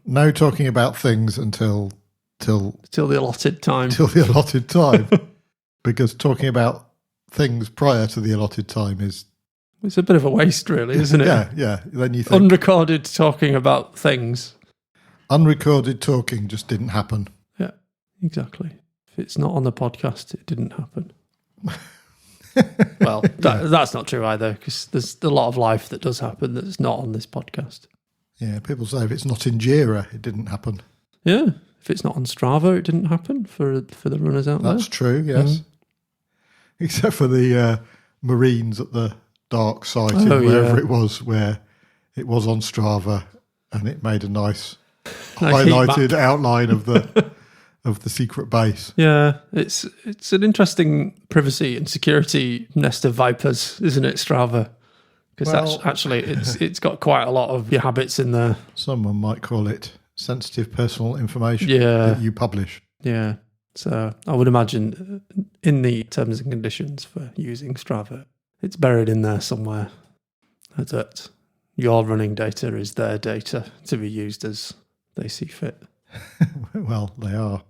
No talking about things until the allotted time. Till the allotted time. Because talking about things prior to the allotted time is... It's a bit of a waste, really, isn't it? Yeah. Then you think... Unrecorded talking about things. Unrecorded talking just didn't happen. Yeah, exactly. If it's not on the podcast, it didn't happen. Well, that's not true either, because there's a lot of life that does happen that's not on this podcast. Yeah, people say if it's not in Jira, it didn't happen. Yeah, if it's not on Strava, it didn't happen for the runners out there. That's true, yes. Except for the Marines at the dark site, wherever it was, where it was on Strava, and it made a nice highlighted outline of the secret base. Yeah, it's an interesting privacy and security nest of vipers, isn't it, Strava? Because actually it's got quite a lot of your habits in there. Someone might call it sensitive personal information that you publish. Yeah, so I would imagine in the terms and conditions for using Strava, it's buried in there somewhere that your running data is their data to be used as they see fit. Well, they are.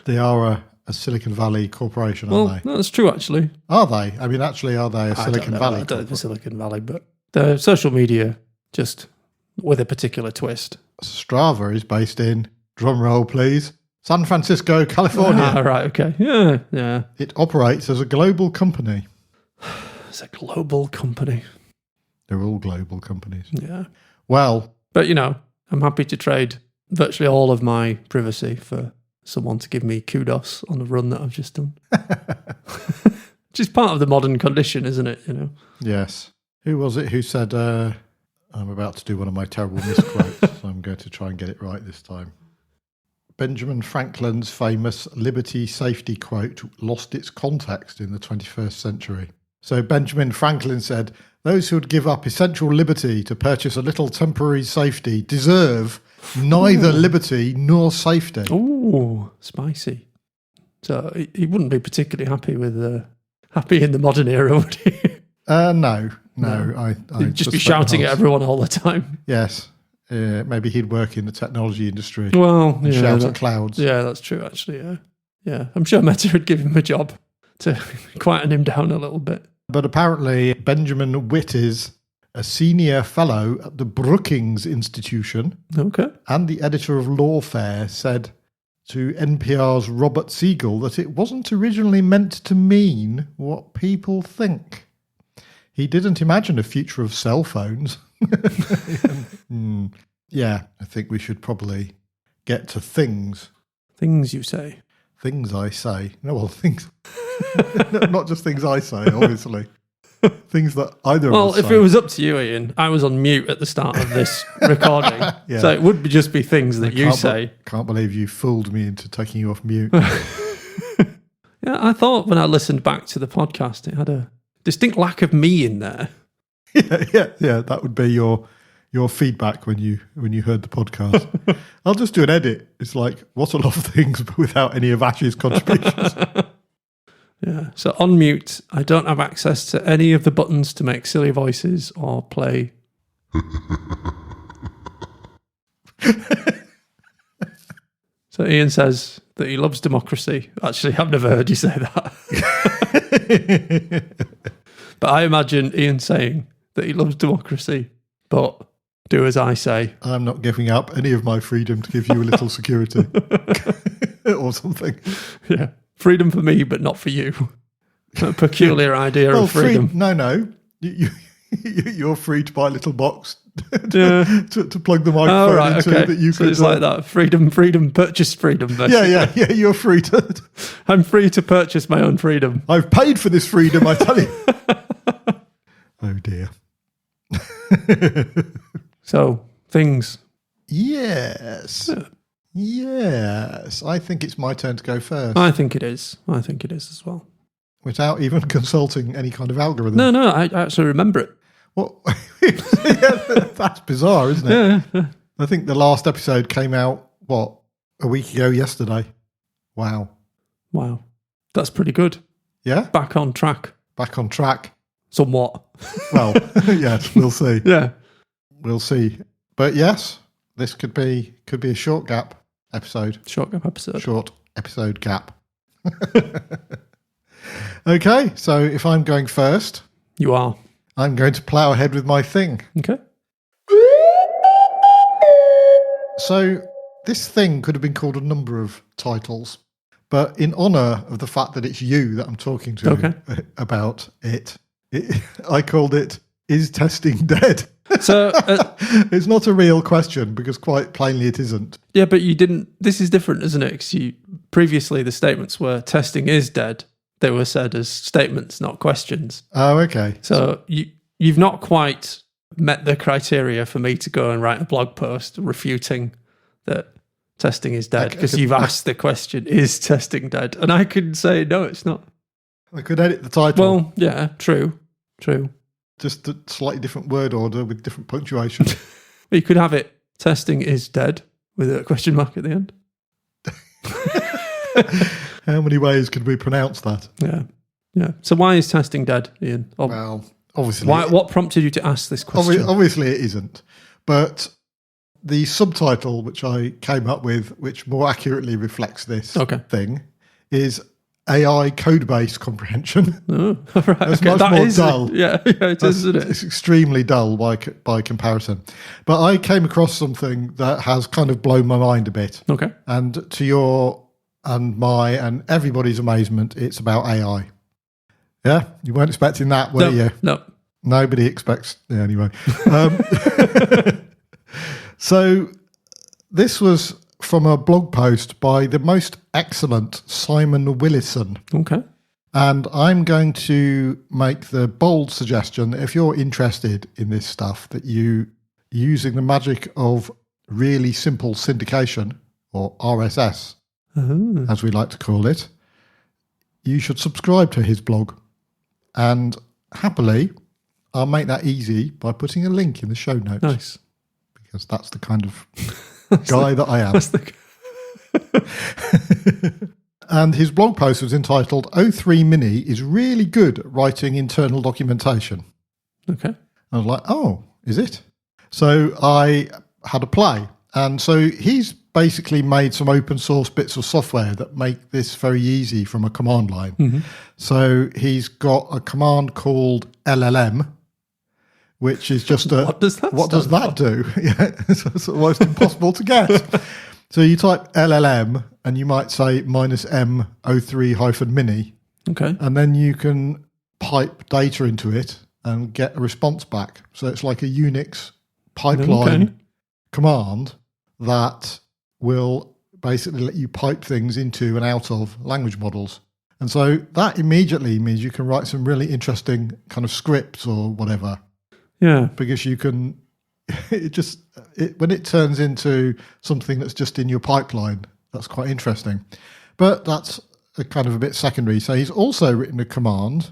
They are a Silicon Valley corporation, aren't they? That's true, actually. Are they? I mean, actually, are they a Silicon Valley? I don't know if it's Silicon Valley, but the social media, just with a particular twist. Strava is based in, drum roll please, San Francisco, California. Right, okay. Yeah. It operates as a global company. It's a global company. They're all global companies. Yeah. Well. But, I'm happy to trade virtually all of my privacy for someone to give me kudos on the run that I've just done. Which is part of the modern condition, isn't it? Yes. Who was it who said, I'm about to do one of my terrible misquotes, so I'm going to try and get it right this time. Benjamin Franklin's famous liberty safety quote lost its context in the 21st century. So Benjamin Franklin said, those who would give up essential liberty to purchase a little temporary safety deserve neither liberty nor safety. Ooh, spicy. So he wouldn't be particularly happy in the modern era, would he? No. He'd just be shouting at everyone all the time. Yes. Maybe he'd work in the technology industry. Well, and shout at clouds. Yeah, that's true, actually, yeah. I'm sure Meta would give him a job to quieten him down a little bit. But apparently Benjamin Witt is a senior fellow at the Brookings Institution. Okay. And the editor of Lawfare said to NPR's Robert Siegel that it wasn't originally meant to mean what people think. He didn't imagine a future of cell phones. Yeah, I think we should probably get to things. Things you say. Things I say. No, well, things... Not just things I say, obviously. Things that either of us say. Well, if it was up to you, Ian, I was on mute at the start of this recording. Yeah. So it would just be things that you say. Can't believe you fooled me into taking you off mute. Yeah, I thought when I listened back to the podcast, it had a distinct lack of me in there. Yeah. That would be your feedback when you heard the podcast. I'll just do an edit. It's like, what a lot of things, but without any of Ash's contributions. Yeah. So on mute, I don't have access to any of the buttons to make silly voices or play. So Ian says that he loves democracy. Actually, I've never heard you say that. But I imagine Ian saying that he loves democracy, but do as I say. I'm not giving up any of my freedom to give you a little security or something. Yeah. Freedom for me, but not for you. A peculiar idea of freedom. No. You're free to buy a little box to plug the microphone into. Okay. That you so it's like that. Freedom, purchase freedom. Basically. Yeah. You're free to... I'm free to purchase my own freedom. I've paid for this freedom, I tell you. Oh, dear. So, things. Yes. Yeah. Yes, I think it's my turn to go first. I think it is as well. Without even consulting any kind of algorithm. No, I actually remember it. Well, yeah, that's bizarre, isn't it? Yeah. I think the last episode came out, a week ago yesterday. Wow. That's pretty good. Yeah? Back on track. Somewhat. Well, yes, we'll see. Yeah. We'll see. But yes, this could be a short gap episode. Short gap episode. Short episode gap. Okay, so if I'm going first, You are. I'm going to plough ahead with my thing. Okay. So this thing could have been called a number of titles, but in honour of the fact that it's you that I'm talking to about it, I called it, Is Testing Dead? So it's not a real question because quite plainly it isn't. yeah, but you didn't. This is different, isn't it? 'Cause previously the statements were testing is dead. They were said as statements, not questions. Oh, okay. So you've not quite met the criteria for me to go and write a blog post refuting that testing is dead, because you've asked the question, is testing dead? And I could say, no, it's not. I could edit the title. Well, yeah, true. Just a slightly different word order with different punctuation. You could have it, testing is dead, with a question mark at the end. How many ways could we pronounce that? Yeah. So why is testing dead, Ian? Well, obviously. What prompted you to ask this question? Obviously it isn't. But the subtitle which I came up with, which more accurately reflects this thing, is AI code-based comprehension. Oh, right. It's much more dull. Yeah, it is, isn't it? It's extremly dull by comparison. But I came across something that has kind of blown my mind a bit. Okay. And to your and my and everybody's amazement, it's about AI. Yeah? You weren't expecting that, were you? No. Nobody expects... Yeah, anyway. So this was from a blog post by the most excellent Simon Willison. Okay. And I'm going to make the bold suggestion that if you're interested in this stuff, that you, using the magic of really simple syndication, or RSS, as we like to call it, you should subscribe to his blog. And happily, I'll make that easy by putting a link in the show notes. Nice. Because that's the kind of guy that I am. And his blog post was entitled, O3 Mini is really good at writing internal documentation. Okay. I was like, oh, is it? So I had a play. And so he's basically made some open source bits of software that make this very easy from a command line. Mm-hmm. So he's got a command called LLM, which is just a... What does that do? Yeah, it's almost impossible to guess. So you type LLM and you might say -M03-mini. Okay. And then you can pipe data into it and get a response back. So it's like a Unix pipeline command that will basically let you pipe things into and out of language models. And so that immediately means you can write some really interesting kind of scripts or whatever. Yeah. Because you can, when it turns into something that's just in your pipeline, that's quite interesting. But that's a kind of a bit secondary. So he's also written a command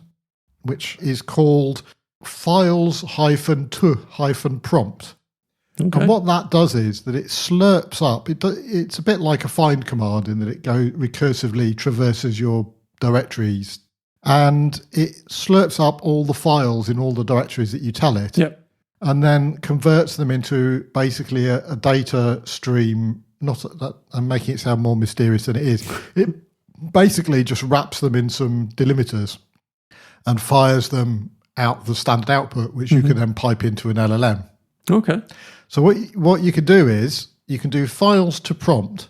which is called files-to-prompt. Okay. And what that does is that it slurps up. It's a bit like a find command in that it recursively traverses your directories, and it slurps up all the files in all the directories that you tell it, and then converts them into basically a data stream. I'm making it sound more mysterious than it is. It basically just wraps them in some delimiters and fires them out the standard output, which you can then pipe into an LLM. Okay. So what you could do is you can do files to prompt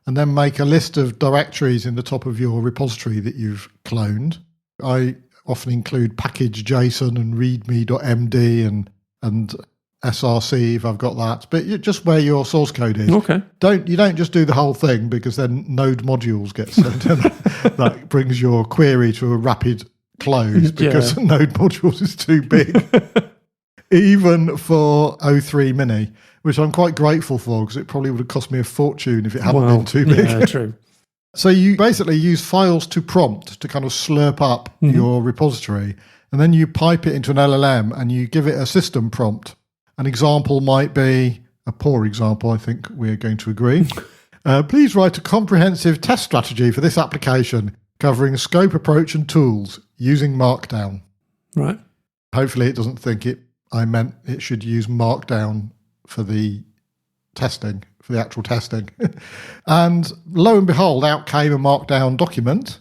and then make a list of directories in the top of your repository that you've cloned. I often include package.json and readme.md and src if I've got that, but just where your source code is. Okay. You don't just do the whole thing, because then node modules get sent and that brings your query to a rapid close because node modules is too big. Even for O3 Mini, which I'm quite grateful for, because it probably would have cost me a fortune if it hadn't been too big. Yeah, true. So you basically use files to prompt to kind of slurp up your repository, and then you pipe it into an LLM and you give it a system prompt. An example might be, a poor example, I think we're going to agree. Please write a comprehensive test strategy for this application covering scope, approach and tools using Markdown. Right. Hopefully it doesn't think I meant it should use Markdown for the testing, for the actual testing. And lo and behold, out came a markdown document.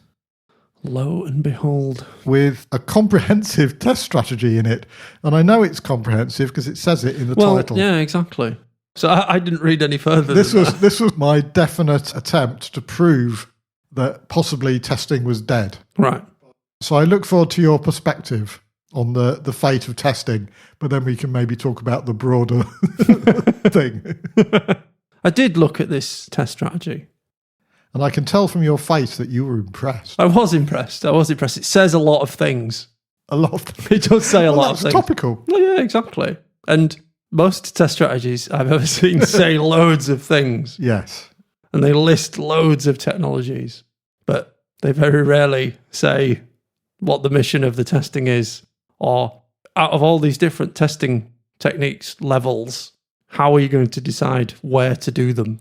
Lo and behold. With a comprehensive test strategy in it. And I know it's comprehensive because it says it in the title. Yeah, exactly. So I didn't read any further. This was my definite attempt to prove that possibly testing was dead. Right. So I look forward to your perspective on the fate of testing, but then we can maybe talk about the broader thing. I did look at this test strategy. And I can tell from your face that you were impressed. I was impressed. It says a lot of things. A lot of things. It does say a lot of things. Topical. Well, yeah, exactly. And most test strategies I've ever seen say loads of things. Yes. And they list loads of technologies, but they very rarely say what the mission of the testing is, or out of all these different testing techniques levels, how are you going to decide where to do them?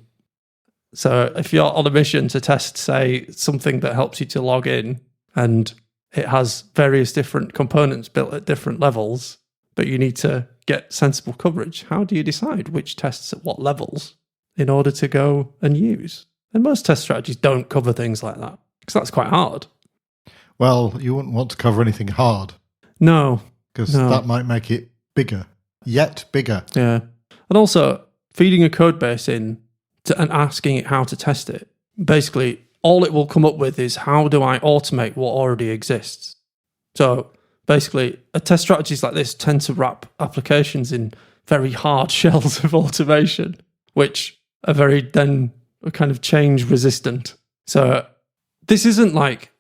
So if you're on a mission to test, say, something that helps you to log in, and it has various different components built at different levels, but you need to get sensible coverage, how do you decide which tests at what levels in order to go and use? And most test strategies don't cover things like that, because that's quite hard. Well, you wouldn't want to cover anything hard. No. Because that might make it bigger. Yet bigger. Yeah. And also, feeding a code base in and asking it how to test it, basically, all it will come up with is how do I automate what already exists? So basically, test strategies like this tend to wrap applications in very hard shells of automation, which are very then kind of change resistant. So this isn't like,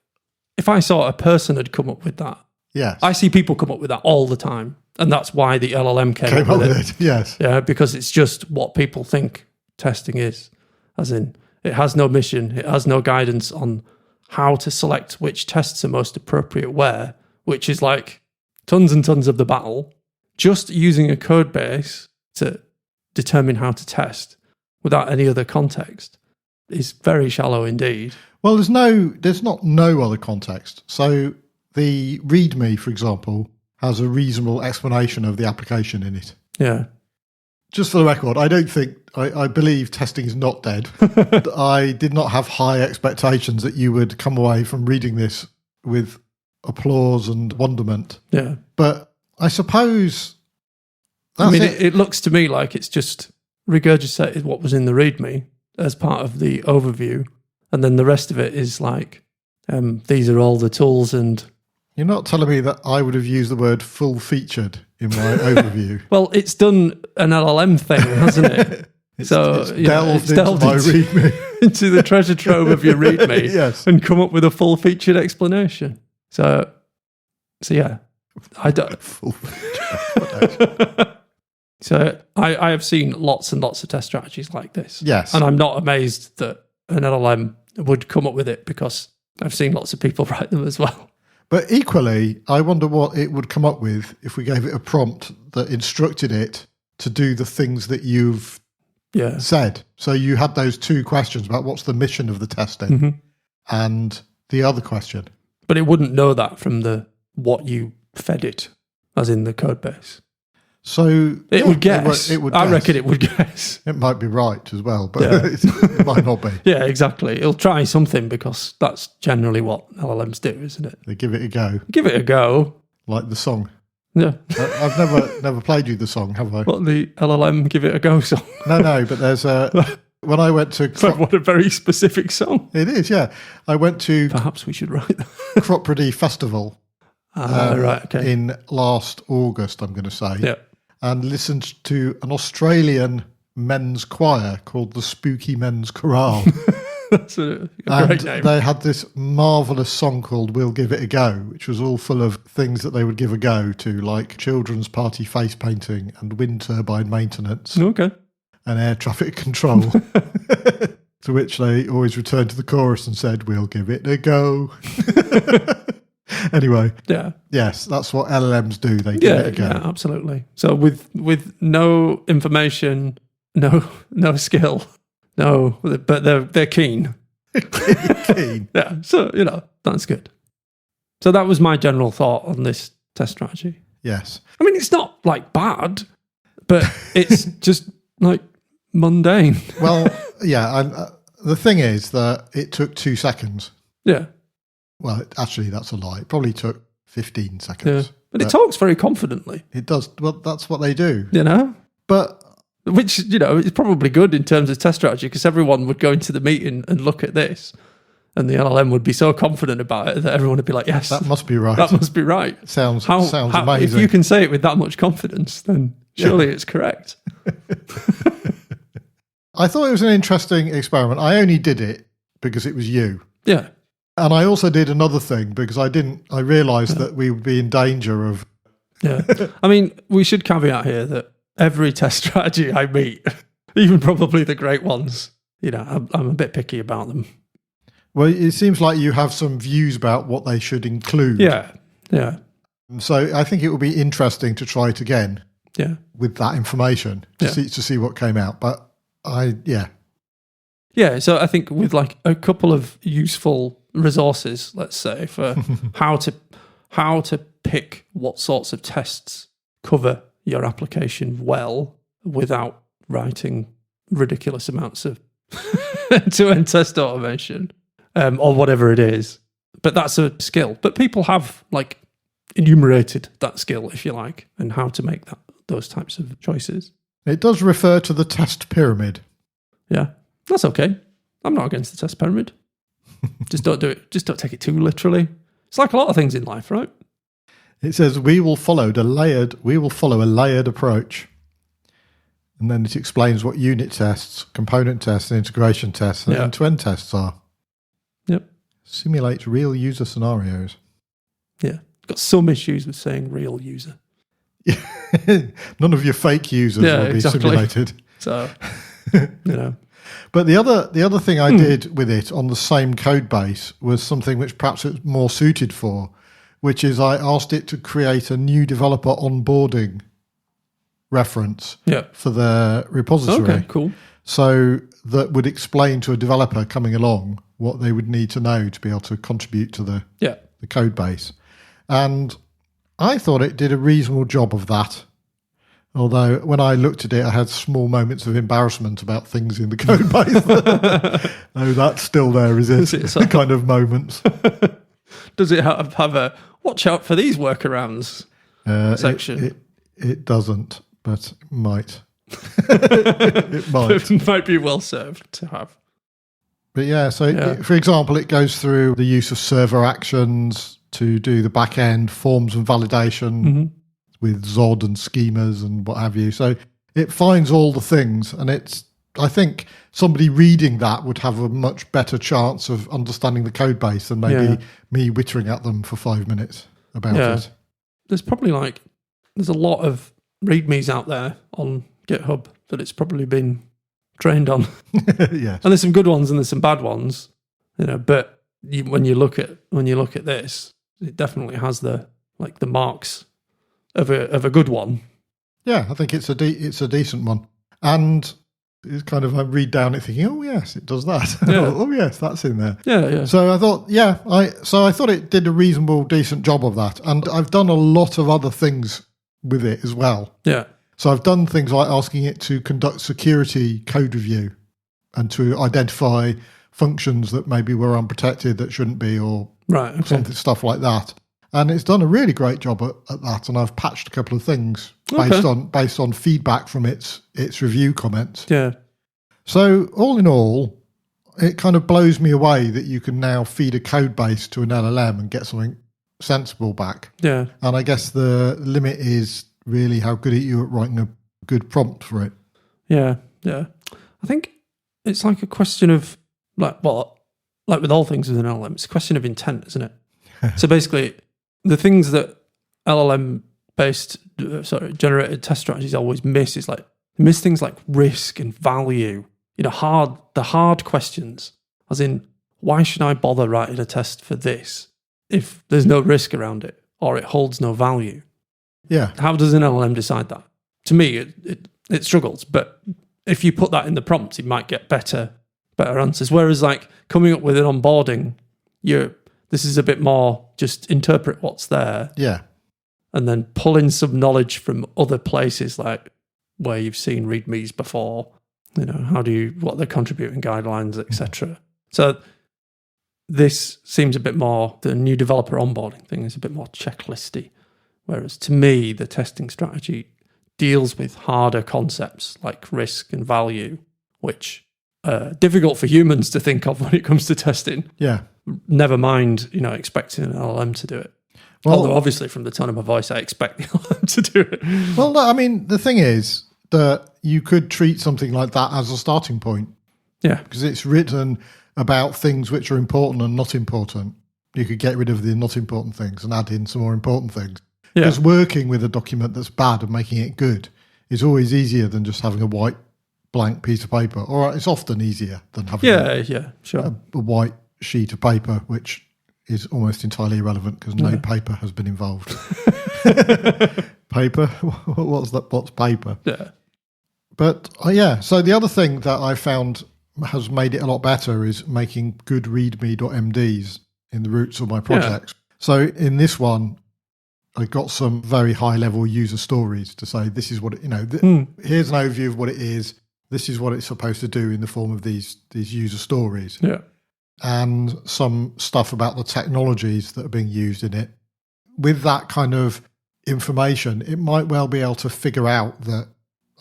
if I saw a person had come up with that. Yes. I see people come up with that all the time. And that's why the LLM came up with it. Yes. Yeah, because it's just what people think testing is. As in, it has no mission, it has no guidance on how to select which tests are most appropriate where, which is like tons and tons of the battle. Just using a code base to determine how to test without any other context is very shallow indeed. Well, there's not no other context. So the README, for example, has a reasonable explanation of the application in it. Yeah. Just for the record, I believe testing is not dead. I did not have high expectations that you would come away from reading this with applause and wonderment. Yeah. But I suppose it looks to me like it's just regurgitated what was in the README as part of the overview. And then the rest of it is like, these are all the tools and... You're not telling me that I would have used the word full-featured in my overview. Well, it's done an LLM thing, hasn't it? It's delved into my README. into the treasure trove of your README. Yes. And come up with a full-featured explanation. So yeah. I don't... So I have seen lots and lots of test strategies like this. Yes. And I'm not amazed that an LLM would come up with it because I've seen lots of people write them as well. But equally, I wonder what it would come up with if we gave it a prompt that instructed it to do the things that you've said. So you had those two questions about what's the mission of the testing and the other question. But it wouldn't know that from what you fed it, as in the code base. So it would guess. It would I guess. reckon it would guess. It might be right as well, but it might not be. Yeah, exactly. It'll try something because that's generally what LLMs do, isn't it? They give it a go. Give it a go. Like the song. Yeah. I've never played you the song, have I? What, the LLM Give It a Go song? No, but there's when I went to... What a very specific song. It is, yeah. I went to... Perhaps we should write that. Cropredy Festival. Right, okay. In last August, I'm going to say. Yeah. And listened to an Australian men's choir called the Spooky Men's Chorale. That's a great name. They had this marvellous song called We'll Give It a Go, which was all full of things that they would give a go to, like children's party face painting and wind turbine maintenance. Okay. And air traffic control. To which they always returned to the chorus and said, we'll give it a go. Anyway, yes, that's what LLMs do. They give it a go. Yeah, absolutely. So with no information, no skill, but they're keen. Keen. Yeah. So that's good. So that was my general thought on this test strategy. Yes. I mean, it's not like bad, but it's just like mundane. Well, yeah. The thing is that it took 2 seconds. Yeah. Well, actually, that's a lie. It probably took 15 seconds. Yeah. But it talks very confidently. It does. Well, that's what they do. You know? But... Which, is probably good in terms of test strategy, because everyone would go into the meeting and look at this, and the LLM would be so confident about it that everyone would be like, yes. That must be right. That must be right. Sounds amazing. If you can say it with that much confidence, then surely it's correct. I thought it was an interesting experiment. I only did it because it was you. Yeah. And I also did another thing because I realised that we would be in danger of... Yeah. I mean, we should caveat here that every test strategy I meet, even probably the great ones, I'm a bit picky about them. Well, it seems like you have some views about what they should include. Yeah, yeah. So I think it will be interesting to try it again. Yeah. With that information to see what came out. But Yeah, so I think with like a couple of useful resources, let's say, for how to pick what sorts of tests cover your application well without writing ridiculous amounts of end-to-end test automation or whatever it is. But that's a skill. But people have like enumerated that skill, if you like, and how to make those types of choices. It does refer to the test pyramid. Yeah, that's okay. I'm not against the test pyramid. Just don't do it. Just don't take it too literally. It's like a lot of things in life, right? It says we will follow a layered approach. And then it explains what unit tests, component tests, and integration tests, and end-to-end tests are. Yep. Simulates real user scenarios. Yeah. Got some issues with saying real user. None of your fake users will be simulated. So, But the other thing I did with it on the same code base was something which perhaps it's more suited for, which is I asked it to create a new developer onboarding reference for the repository. Okay, cool. So that would explain to a developer coming along what they would need to know to be able to contribute to the code base. And I thought it did a reasonable job of that. Although when I looked at it, I had small moments of embarrassment about things in the code base. No, that's still there, is it? Kind of moments. Does it have a watch out for these workarounds section? It doesn't, but it might. It might. It might be well served to have. But for example, it goes through the use of server actions to do the back end forms and validation with Zod and schemas and what have you. So it finds all the things, and I think somebody reading that would have a much better chance of understanding the code base than maybe me wittering at them for 5 minutes about it. There's probably there's a lot of readmes out there on GitHub that it's probably been trained on. Yes. And there's some good ones and there's some bad ones, but when you look at this, it definitely has the marks of a good one. Yeah, I think it's a decent one. And it's kind of, I read down it thinking, oh yes, it does that. Yeah. Oh yes, that's in there. Yeah. So I thought, I thought it did a reasonable, decent job of that. And I've done a lot of other things with it as well. Yeah. So I've done things like asking it to conduct security code review and to identify functions that maybe were unprotected that shouldn't be, or stuff like that. And it's done a really great job at that. And I've patched a couple of things based on feedback from its review comments. Yeah. So all in all, it kind of blows me away that you can now feed a code base to an LLM and get something sensible back. Yeah. And I guess the limit is really how good are you at writing a good prompt for it. Yeah. Yeah. I think it's like a question of like with all things with an LLM, it's a question of intent, isn't it? So basically, the things that LLM-based, generated test strategies always miss is miss things like risk and value. The hard questions, as in, why should I bother writing a test for this if there's no risk around it or it holds no value? Yeah. How does an LLM decide that? To me, it struggles. But if you put that in the prompt, it might get better answers. Whereas coming up with an onboarding, this is a bit more just interpret what's there. Yeah. And then pull in some knowledge from other places, like where you've seen readmes before, what are the contributing guidelines, etc. So this seems a bit more, the new developer onboarding thing is a bit more checklisty. Whereas to me, the testing strategy deals with harder concepts like risk and value, which are difficult for humans to think of when it comes to testing. Yeah. Never mind, expecting an LLM to do it. Well, although obviously from the tone of my voice, I expect the LLM to do it. Well, no, I mean, the thing is that you could treat something like that as a starting point. Yeah. Because it's written about things which are important and not important. You could get rid of the not important things and add in some more important things. Yeah. Because working with a document that's bad and making it good is always easier than just having a white blank piece of paper. Or it's often easier than having sure. a white sheet of paper, which is almost entirely irrelevant because no paper has been involved. Paper? What's that? What's paper? Yeah. But so the other thing that I found has made it a lot better is making good readme.mds in the roots of my projects. Yeah. So in this one, I got some very high level user stories to say, this is what it, here's an overview of what it is. This is what it's supposed to do in the form of these user stories. Yeah. And some stuff about the technologies that are being used in it. With that kind of information, it might well be able to figure out that,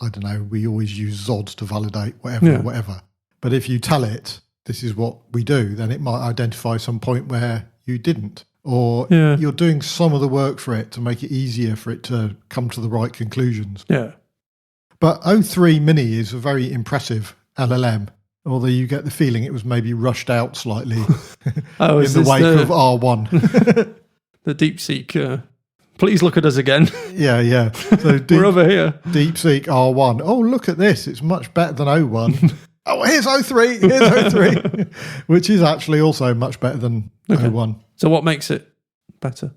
I don't know, we always use Zods to validate whatever. But if you tell it, this is what we do, then it might identify some point where you didn't. Or you're doing some of the work for it to make it easier for it to come to the right conclusions. Yeah. But O3 Mini is a very impressive LLM, although you get the feeling it was maybe rushed out slightly in the wake of R1. The DeepSeek, please look at us again. Yeah. So we're over here. DeepSeek R1. Oh, look at this. It's much better than O1. Oh, here's O3. Which is actually also much better than O1. So what makes it better?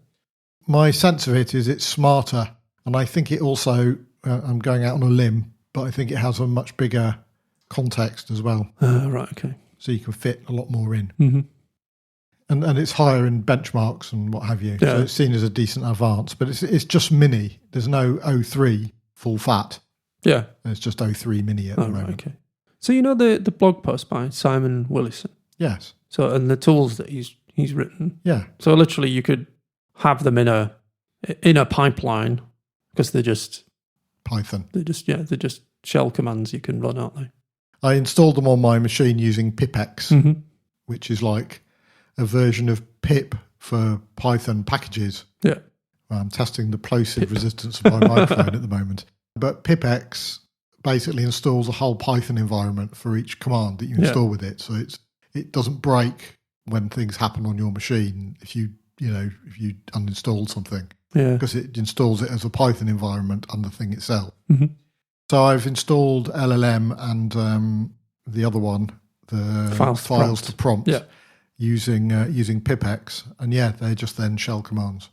My sense of it is it's smarter. And I think it also, I'm going out on a limb, but I think it has a much bigger context as well. Right, okay. So you can fit a lot more in. Mm-hmm. And it's higher in benchmarks and what have you. Yeah. So it's seen as a decent advance. But it's just mini. There's no O3 full fat. Yeah. It's just O3 mini at the moment. Right, okay. So the blog post by Simon Willison? Yes. So, and the tools that he's written? Yeah. So literally you could have them in a pipeline because they're just... Python. They're just shell commands you can run, aren't they? I installed them on my machine using pipex, which is like a version of pip for Python packages. Yeah. I'm testing the plosive resistance of my microphone at the moment. But pipex basically installs a whole Python environment for each command that you install with it. So it doesn't break when things happen on your machine if you uninstall something. Yeah. Because it installs it as a Python environment on the thing itself. Mm-hmm. So I've installed LLM and the other one, the files to prompt, using pipex. And they're just then shell commands.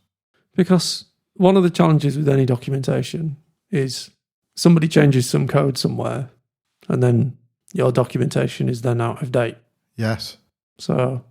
Because one of the challenges with any documentation is somebody changes some code somewhere and then your documentation is then out of date. Yes. So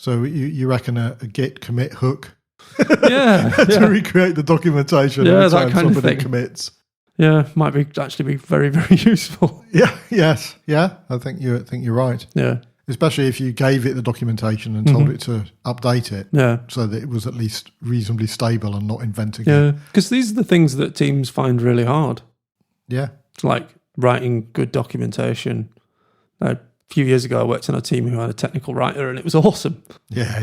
you reckon a git commit hook to recreate the documentation that kind of thing. Commits. Yeah, might actually be very, very useful. Yeah, yes. Yeah, I think you're right. Yeah. Especially if you gave it the documentation and told it to update it. Yeah. So that it was at least reasonably stable and not inventing it. Yeah. Because these are the things that teams find really hard. Yeah. It's like writing good documentation. A few years ago, I worked on a team who had a technical writer and it was awesome. Yeah.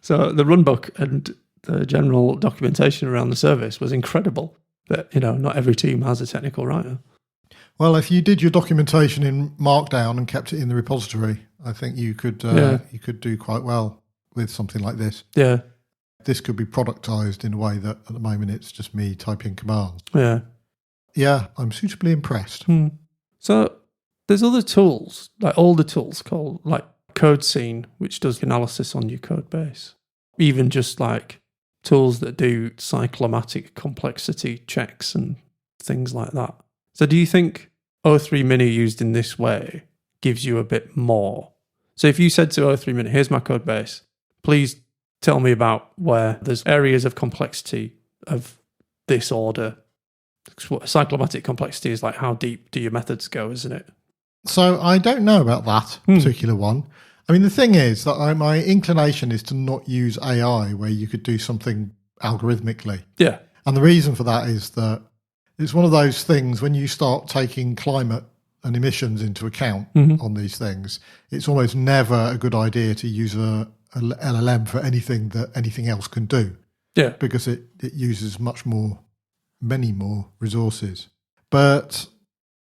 So the runbook and the general documentation around the service was incredible. But, not every team has a technical writer. Well, if you did your documentation in Markdown and kept it in the repository, I think you could do quite well with something like this. Yeah. This could be productized in a way that at the moment it's just me typing commands. Yeah. Yeah, I'm suitably impressed. So there's other tools, like older tools called like CodeScene, which does analysis on your code base. Even just like tools that do cyclomatic complexity checks and things like that. So do you think O3 Mini used in this way gives you a bit more? So if you said to O3 Mini, here's my code base, please tell me about where there's areas of complexity of this order Cyclomatic complexity is like how deep do your methods go, isn't it? So I don't know about that particular one. I mean, the thing is that my inclination is to not use AI where you could do something algorithmically. Yeah. And the reason for that is that it's one of those things when you start taking climate and emissions into account on these things, it's almost never a good idea to use a LLM for anything that anything else can do. Yeah. Because it uses many more resources. But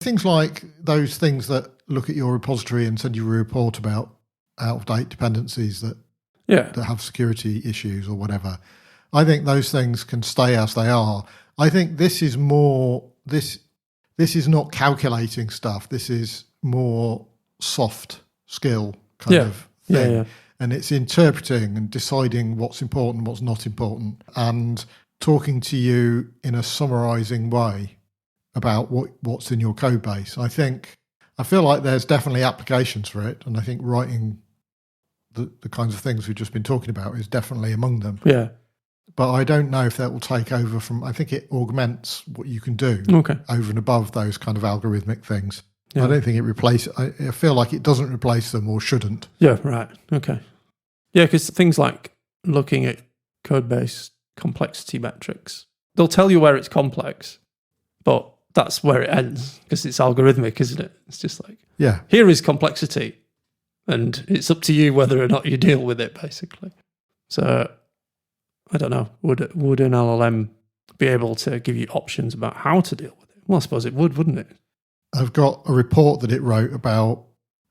things like those things that look at your repository and send you a report about out-of-date dependencies that have security issues or whatever, I think those things can stay as they are. I think this is more, this is not calculating stuff. This is more soft skill kind of thing. Yeah. And it's interpreting and deciding what's important, what's not important, and talking to you in a summarizing way about what's in your code base. I feel like there's definitely applications for it, and I think writing the kinds of things we've just been talking about is definitely among them. Yeah. But I don't know if that will take over from, I think it augments what you can do over and above those kind of algorithmic things. Yeah. I don't think it replaces, I feel like it doesn't replace them or shouldn't. Yeah, right. Okay. Yeah, because things like looking at code base complexity metrics, they'll tell you where it's complex, but that's where it ends because it's algorithmic, isn't it? It's just like, here is complexity, and it's up to you whether or not you deal with it, basically. So, I don't know, would an LLM be able to give you options about how to deal with it? Well, I suppose it would, wouldn't it? I've got a report that it wrote about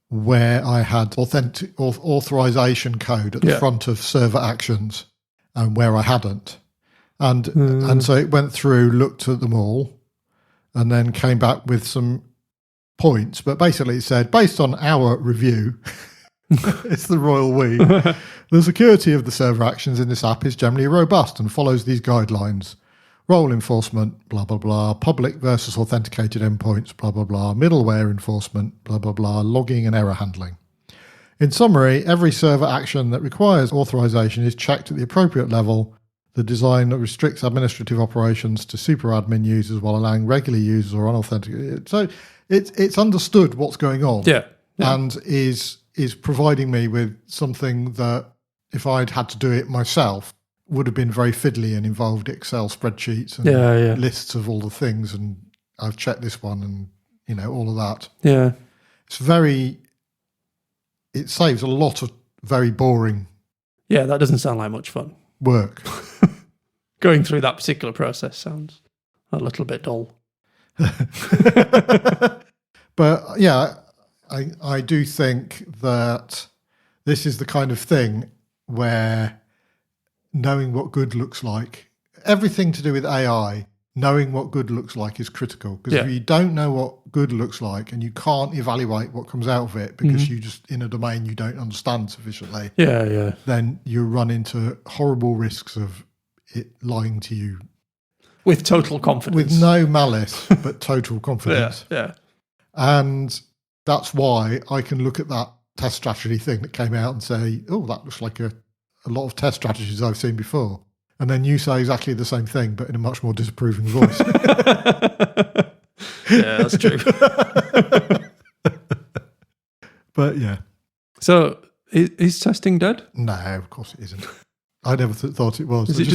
where I had authorization code at the front of server actions and where I hadn't. And so it went through, looked at them all, and then came back with some points. But basically it said, based on our review, it's the royal we, the security of the server actions in this app is generally robust and follows these guidelines. Role enforcement, blah, blah, blah, public versus authenticated endpoints, blah, blah, blah, middleware enforcement, blah, blah, blah, logging and error handling. In summary, every server action that requires authorization is checked at the appropriate level. The design that restricts administrative operations to super admin users while allowing regular users or unauthenticated. So it's understood what's going on and is providing me with something that if I'd had to do it myself, would have been very fiddly and involved Excel spreadsheets and lists of all the things, and I've checked this one and, all of that. Yeah. It saves a lot of very boring that doesn't sound like much fun. Work. Going through that particular process sounds a little bit dull. But, I do think that this is the kind of thing where knowing what good looks like, everything to do with AI, knowing what good looks like is critical. Because if you don't know what good looks like and you can't evaluate what comes out of it because you just in a domain you don't understand sufficiently, then you run into horrible risks of it lying to you. With total confidence. With no malice, but total confidence. And that's why I can look at that test strategy thing that came out and say, oh, that looks like a lot of test strategies I've seen before. And then you say exactly the same thing, but in a much more disapproving voice. Yeah, that's true. But yeah. So is testing dead? No, of course it isn't. I never thought it was. It's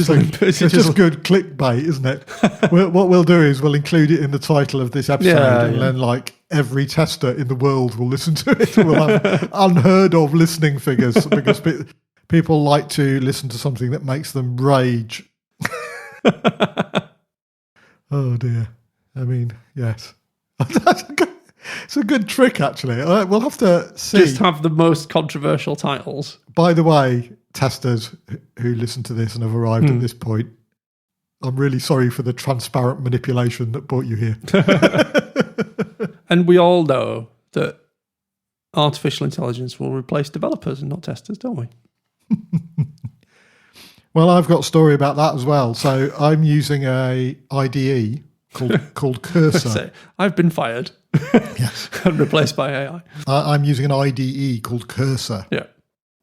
just good clickbait, isn't it? What we'll do is we'll include it in the title of this episode, and then like every tester in the world will listen to it. We'll have unheard of listening figures because people like to listen to something that makes them rage. Oh dear. I mean, yes. It's a good trick, actually. We'll have to see. Just have the most controversial titles. By the way, testers who listen to this and have arrived at this point, I'm really sorry for the transparent manipulation that brought you here. And we all know that artificial intelligence will replace developers and not testers, don't we? Well, I've got a story about that as well. So I'm using a IDE called Cursor. I've been fired. Yes. And replaced by AI. I'm using an IDE called Cursor,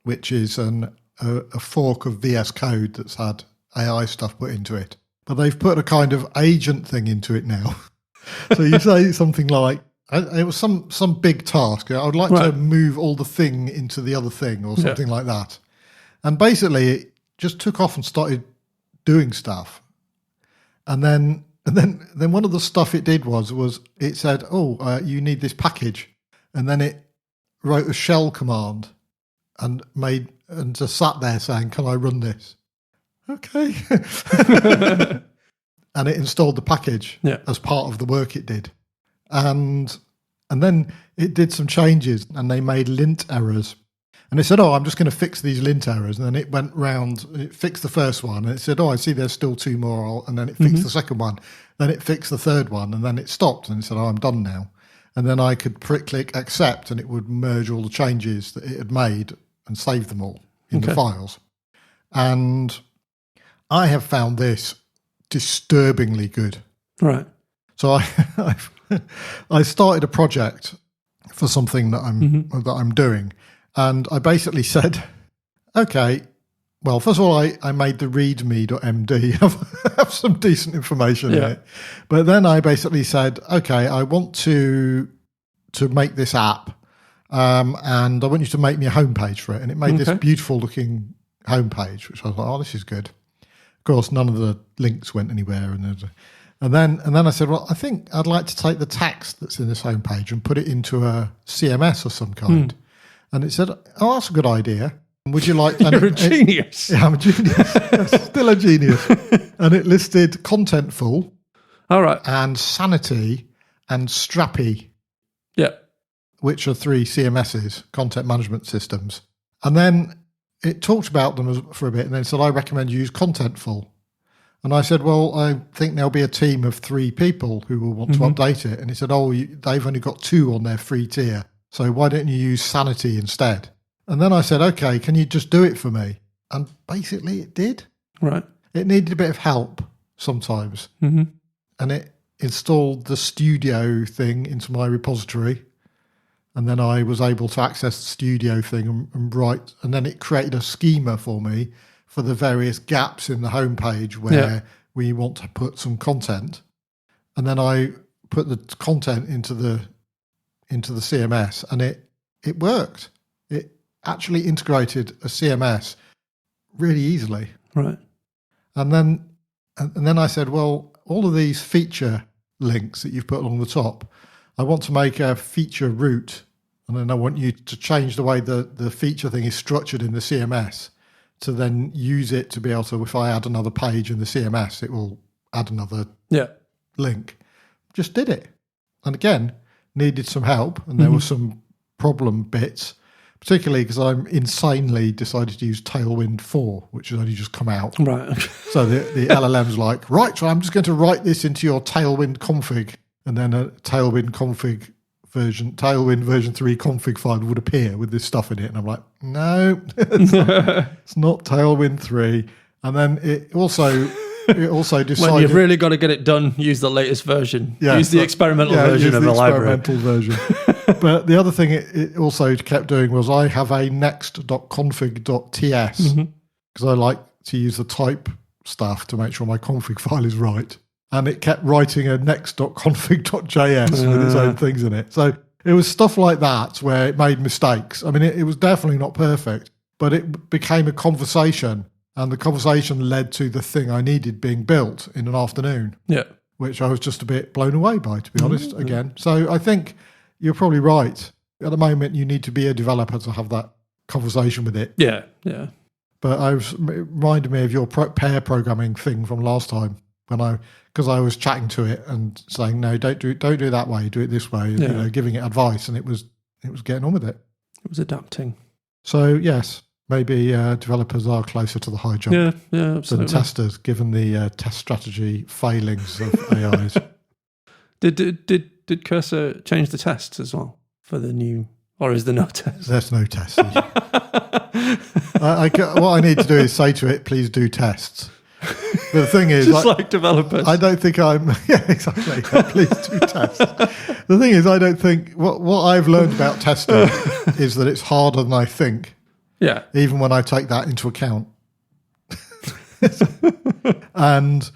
which is a fork of VS Code that's had AI stuff put into it. but they've put a kind of agent thing into it now. So you say something like, it was some big task. I would like to move all the thing into the other thing or something like that. And basically it just took off and started doing stuff. And then one of the stuff it did was it said, you need this package. And then it wrote a shell command and just sat there saying, can I run this? Okay. And it installed the package as part of the work it did. And then it did some changes and they made lint errors. And it said, I'm just going to fix these lint errors. And then it went round, it fixed the first one. And it said, I see there's still 2 more. And then it fixed the second one. Then it fixed the third one. And then it stopped. And it said, I'm done now. And then I could click accept and it would merge all the changes that it had made and save them all in the files. And I have found this disturbingly good. Right. So I started a project for something that I'm doing. And I basically said, okay, well, first of all, I made the readme.md have some decent information in it. But then I basically said, okay, I want to make this app and I want you to make me a homepage for it. And it made this beautiful looking homepage, which I was like, this is good. Of course, none of the links went anywhere. And then I said, well, I think I'd like to take the text that's in this homepage and put it into a CMS of some kind. And it said, that's a good idea. Would you like... You're a genius. Yeah, I'm a genius. Yes, still a genius. And it listed Contentful. All right. And Sanity and Strappy. Yeah. Which are 3 CMSs, content management systems. And then it talked about them for a bit and then said, I recommend you use Contentful. And I said, well, I think there'll be a team of 3 people who will want to update it. And he said, they've only got 2 on their free tier. So why don't you use Sanity instead? And then I said, okay, can you just do it for me? And basically it did. Right. It needed a bit of help sometimes. And it installed the studio thing into my repository. And then I was able to access the studio thing and write. And then it created a schema for me for the various gaps in the homepage where we want to put some content. And then I put the content into the CMS and it worked. It actually integrated a CMS really easily. Right. And then I said, well, all of these feature links that you've put along the top, I want to make a feature route. And then I want you to change the way the feature thing is structured in the CMS to then use it to be able to, if I add another page in the CMS, it will add another link. Just did it. And again, needed some help. And there were some problem bits, particularly because I'm insanely decided to use Tailwind 4, which has only just come out. Right. So the LLM's like, right, so I'm just going to write this into your Tailwind config. And then a Tailwind version 3 config file would appear with this stuff in it. And I'm like, no, it's not Tailwind 3. And then it also decided... When you've really got to get it done, use the latest version. Use the experimental version of the library. Version. But the other thing it also kept doing was I have a next.config.ts because I like to use the type stuff to make sure my config file is right. And it kept writing a next.config.js with its own things in it. So it was stuff like that where it made mistakes. I mean, it was definitely not perfect, but it became a conversation. And the conversation led to the thing I needed being built in an afternoon. Yeah. Which I was just a bit blown away by, to be honest, again. So I think you're probably right. At the moment, you need to be a developer to have that conversation with it. Yeah, yeah. But it reminded me of your pair programming thing from last time because I was chatting to it and saying, no, don't do it that way, do it this way, giving it advice, and it was getting on with it. It was adapting. So yes, maybe developers are closer to the high jump than testers, given the test strategy failings of AIs. Did Cursor change the tests as well for the new, or is there no test? There's no test. What I need to do is say to it, please do tests. But the thing is, just like developers, I don't think I'm. Yeah, exactly. Please do tests. The thing is, I don't think what I've learned about testing is that it's harder than I think. Yeah. Even when I take that into account, and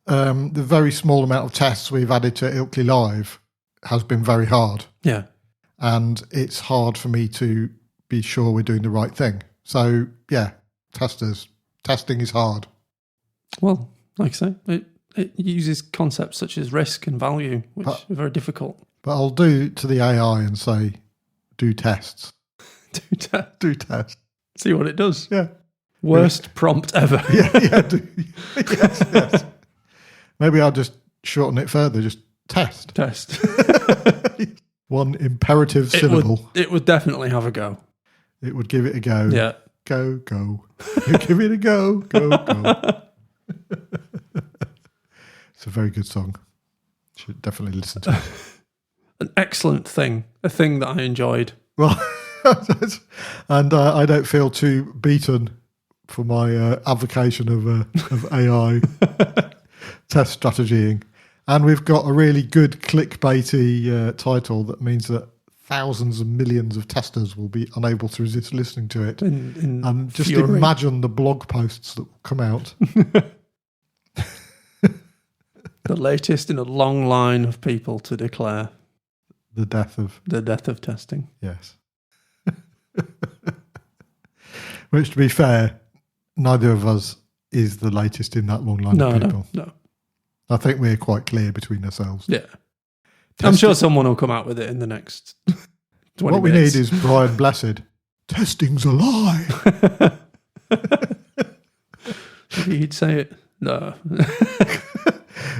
the very small amount of tests we've added to Ilkley Live has been very hard. Yeah. And it's hard for me to be sure we're doing the right thing. So, yeah, testing is hard. Well, like I say, it uses concepts such as risk and value, which are very difficult. But I'll do to the AI and say, do tests. Do tests. See what it does. Yeah. Worst prompt ever. Yes. Maybe I'll just shorten it further, just test. One imperative syllable. It would definitely have a go. It would give it a go. Yeah. Go. Give it a go. Go. It's a very good song. Should definitely listen to it. An excellent thing. A thing that I enjoyed. Well, and I don't feel too beaten for my avocation of AI test strategying. And we've got a really good clickbaity title that means that thousands and millions of testers will be unable to resist listening to it. And just fury. imagine the blog posts that will come out. The latest in a long line of people to declare the death of testing. Yes. Which, to be fair, neither of us is the latest in that long line of people. No. I think we're quite clear between ourselves. Yeah. I'm sure someone will come out with it in the next 20 What minutes. we need is Brian Blessed. Testing's a lie. Maybe he'd say it. No.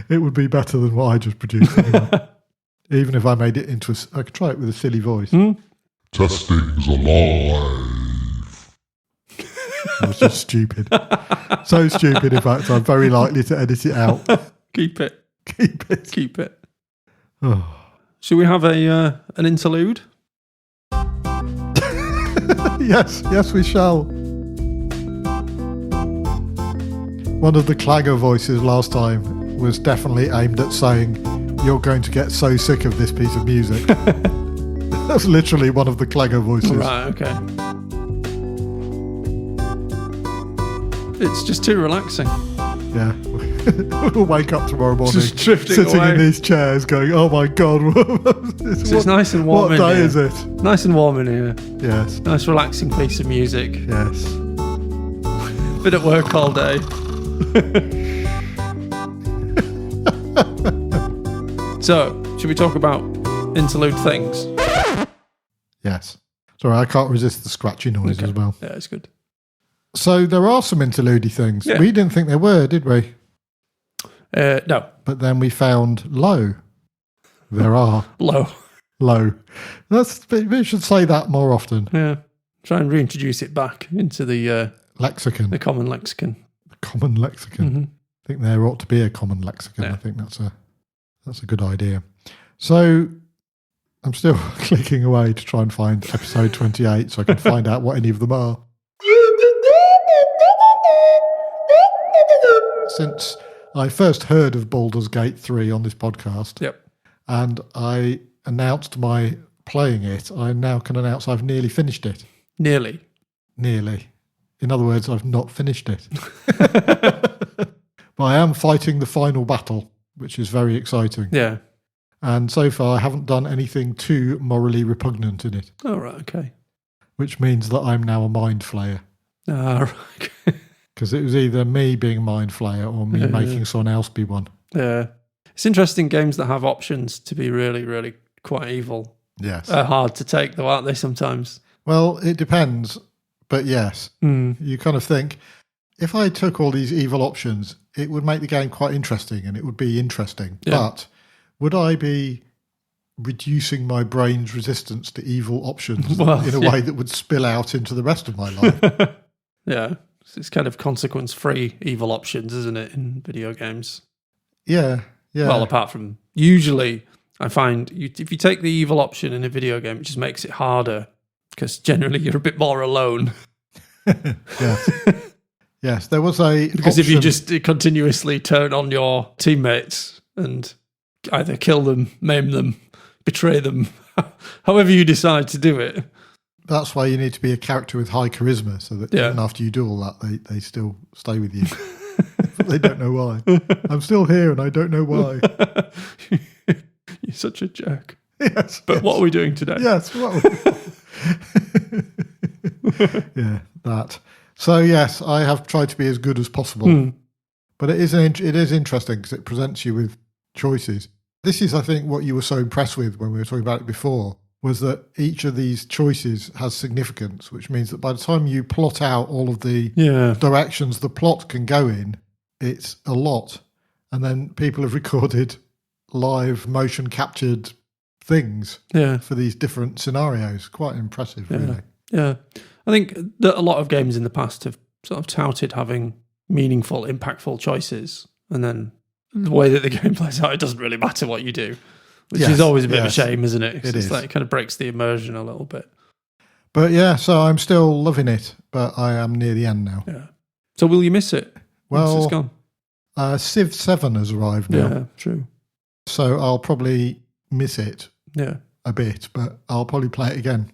It would be better than what I just produced anyway. Even if I made it into I could try it with a silly voice. Testing's alive. That was just stupid. So stupid, in fact, I'm very likely to edit it out. Keep it. Oh. Should we have an interlude? Yes, we shall. One of the clangor voices last time was definitely aimed at saying, "You're going to get so sick of this piece of music." That's literally one of the clangor voices. Right, okay. It's just too relaxing. Yeah. We'll wake up tomorrow morning Just drifting sitting away. in these chairs going, "Oh my God." It's nice and warm What in day here. is it? Nice and warm in here. Yes. Nice relaxing piece of music. Yes. Been at work all day. So, should we talk about interlude things? Yes. Sorry, I can't resist the scratchy noise as well. Yeah, it's good. So there are some interlude things. Yeah. We didn't think there were, did we? No. But then we found low. There are. Low. We should say that more often. Yeah. Try and reintroduce it back into the Lexicon. the common lexicon. The common lexicon. Mm-hmm. I think there ought to be a common lexicon. Yeah. I think that's a good idea. So I'm still clicking away to try and find episode 28 so I can find out what any of them are. Since I first heard of Baldur's Gate 3 on this podcast, Yep. and I announced my playing it, I now can announce I've nearly finished it. Nearly. Nearly. In other words, I've not finished it. But I am fighting the final battle, which is very exciting. Yeah. And so far, I haven't done anything too morally repugnant in it, Oh, right, okay. which means that I'm now a mind flayer. Ah, right. Okay. Because it was either me being a mind flayer or me Yeah. making someone else be one. Yeah. It's interesting, games that have options to be really, really quite evil Yes. are hard to take, though, aren't they, sometimes? Well, it depends. But yes, Mm. you kind of think, if I took all these evil options, it would make the game quite interesting and it would be interesting. Yeah. But would I be reducing my brain's resistance to evil options Well, in a yeah. way that would spill out into the rest of my life? Yeah. It's kind of consequence-free evil options, isn't it, in video games? Yeah. Well, apart from... Usually, I find if you take the evil option in a video game, it just makes it harder because generally you're a bit more alone. Yes. Yes, there was a Because if you option- just continuously turn on your teammates and either kill them, maim them, betray them, however you decide to do it. that's why you need to be a character with high charisma, so that Yeah. even after you do all that, they still stay with you They don't know why. I'm still here and I don't know why. You're such a jerk. Yes. But what are we doing today? Yes. Yeah, that. So yes, I have tried to be as good as possible. But it is interesting because it presents you with choices. This is, I think, what you were so impressed with when we were talking about it before, was that each of these choices has significance, which means that by the time you plot out all of the directions the plot can go in, it's a lot. And then people have recorded live motion captured things for these different scenarios. Quite impressive, really. Yeah. I think that a lot of games in the past have sort of touted having meaningful, impactful choices, and then the way that the game plays out, it doesn't really matter what you do, which is always a bit of a shame, isn't it? It is. Like, it kind of breaks the immersion a little bit. But yeah, so I'm still loving it, but I am near the end now. Yeah. So will you miss it once it's gone? Civ 7 has arrived now. Yeah, true. So I'll probably miss it a bit, but I'll probably play it again.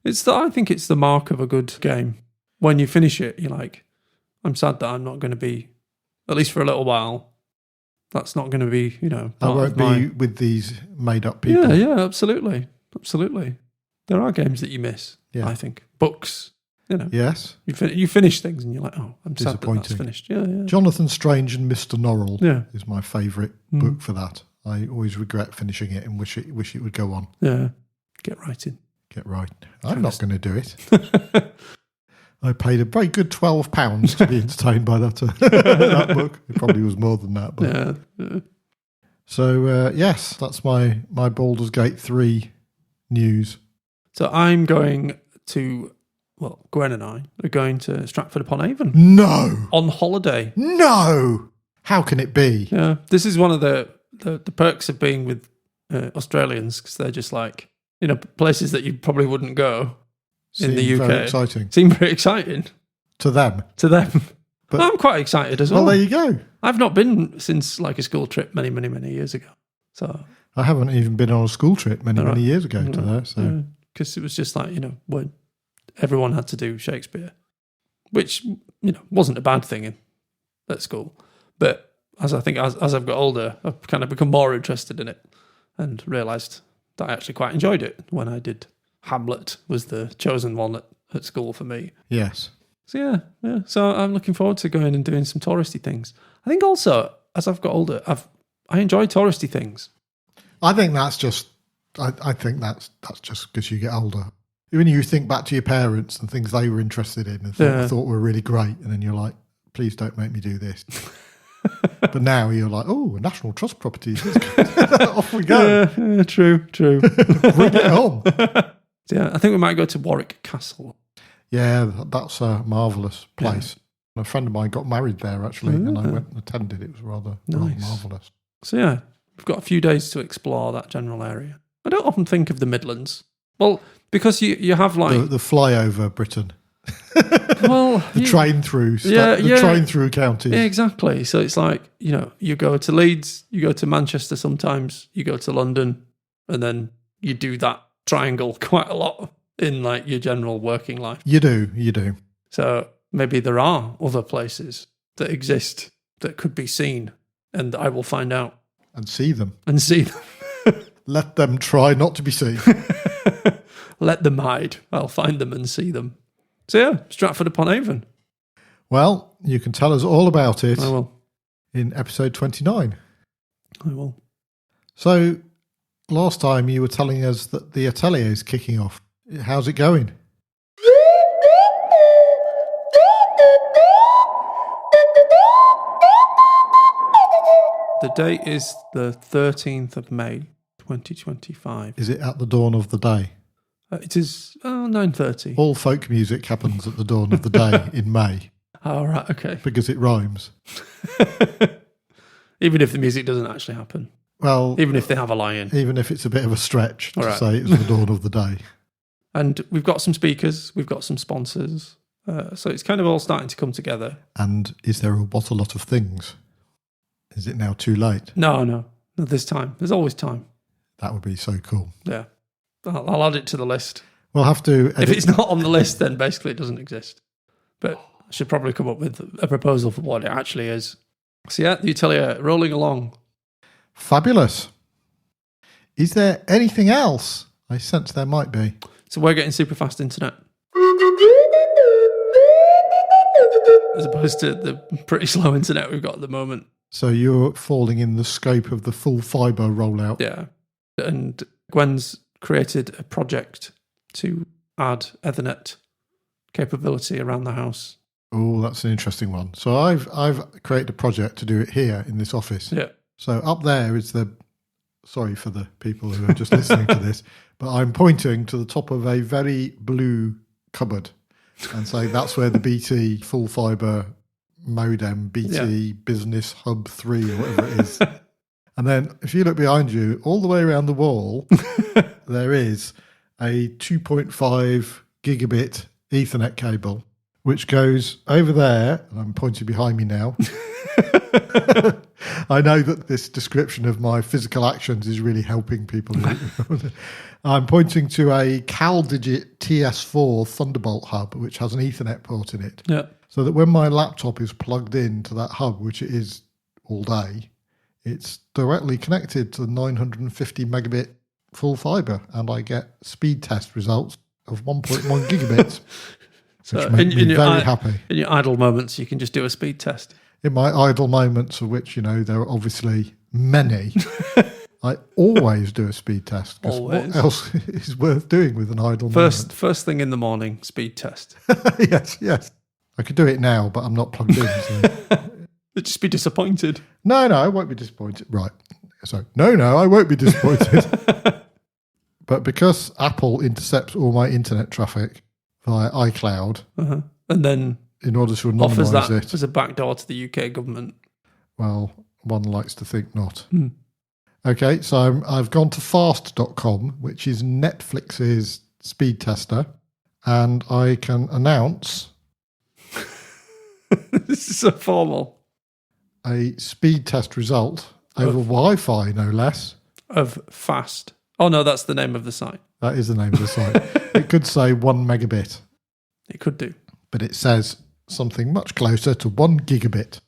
I think it's the mark of a good game. When you finish it, you're like, I'm sad that I'm not going to be, at least for a little while, that's not going to be, I won't be with these made-up people. Yeah, absolutely. Absolutely. There are games that you miss, I think. Books, Yes. You finish things and you're like, oh, I'm sad that that's finished. Yeah. Jonathan Strange and Mr. Norrell is my favourite book for that. I always regret finishing it and wish it would go on. Yeah. Get writing. Get right. I'm not going to do it. I paid a very good £12 to be entertained by that book. It probably was more than that. But. Yeah. So, yes, that's my Baldur's Gate 3 news. So I'm going to, Gwen and I are going to Stratford-upon-Avon. No! On holiday. No! How can it be? Yeah. This is one of the perks of being with Australians, because they're just like, places that you probably wouldn't go. In the UK. Very exciting. Seem very exciting. To them. But I'm quite excited as well. Well, there you go. I've not been since like a school trip many, many, many years ago. So I haven't even been on a school trip many years ago to there. So because it was just like, when everyone had to do Shakespeare, which, wasn't a bad thing at school. But as I've got older, I've kind of become more interested in it and realised that I actually quite enjoyed it when I did. Hamlet was the chosen one at school for me. Yes. So yeah. So I'm looking forward to going and doing some touristy things. I think also, as I've got older, I enjoy touristy things. I think that's just, I think that's just because you get older. When you think back to your parents and things they were interested in and thought were really great, and then you're like, please don't make me do this. But now you're like, oh, National Trust properties. Off we go. Yeah, true. Bring it on. Yeah, I think we might go to Warwick Castle. Yeah, that's a marvellous place. Yeah. A friend of mine got married there, actually, and I went and attended. It was rather marvellous. So, yeah, we've got a few days to explore that general area. I don't often think of the Midlands. Well, because you have like... The flyover Britain. Well, the train through. Train through counties. Yeah, exactly. So it's like, you go to Leeds, you go to Manchester sometimes, you go to London, and then you do that triangle quite a lot in like your general working life. You do. So maybe there are other places that exist that could be seen, and I will find out. And see them. Let them try not to be seen. Let them hide. I'll find them and see them. So yeah, Stratford-upon-Avon. Well, you can tell us all about it. I will. In episode 29. I will. So last time you were telling us that the atelier is kicking off. How's it going? The date is the 13th of May, 2025. Is it at the dawn of the day? It is 9:30. All folk music happens at the dawn of the day in May. Oh, right, okay. Because it rhymes. Even if the music doesn't actually happen. Well, even if they have a lion. Even if it's a bit of a stretch to say it's the dawn of the day. And we've got some speakers, we've got some sponsors. So it's kind of all starting to come together. And is there what a lot of things? Is it now too late? No, there's time. There's always time. That would be so cool. Yeah. I'll add it to the list. We'll have to edit. If it's not on the list, then basically it doesn't exist. But I should probably come up with a proposal for what it actually is. So yeah, the Atelier rolling along. Fabulous. Is there anything else? I sense there might be. So we're getting super fast internet. As opposed to the pretty slow internet we've got at the moment. So you're falling in the scope of the full fibre rollout. Yeah. And Gwen's created a project to add Ethernet capability around the house. Oh, that's an interesting one. So I've created a project to do it here in this office. Yeah. So up there is sorry for the people who are just listening to this, but I'm pointing to the top of a very blue cupboard and saying that's where the BT full fibre modem, BT Business Hub 3 or whatever it is. And then if you look behind you, all the way around the wall, there is a 2.5 gigabit Ethernet cable, which goes over there, and I'm pointing behind me now. I know that this description of my physical actions is really helping people. I'm pointing to a CalDigit TS4 Thunderbolt hub, which has an Ethernet port in it. Yeah. So that when my laptop is plugged into that hub, which it is all day, it's directly connected to the 950 megabit full fibre, and I get speed test results of 1.1 gigabits, which make me very happy. In your idle moments, you can just do a speed test. In my idle moments, of which, there are obviously many, I always do a speed test. Because what else is worth doing with an idle moment? First thing in the morning, speed test. Yes. I could do it now, but I'm not plugged in. So. You'd just be disappointed. No, I won't be disappointed. Right. So, no, I won't be disappointed. But because Apple intercepts all my internet traffic via iCloud, and then in order to offers anonymise that it as a backdoor to the UK government. Well, one likes to think not. Okay, so I've gone to fast.com, which is Netflix's speed tester, and I can announce this is so formal. A speed test result over Wi-Fi, no less. Of fast. Oh no, that's the name of the site. That is the name of the site. It could say 1 megabit. It could do. But it says something much closer to 1 gigabit.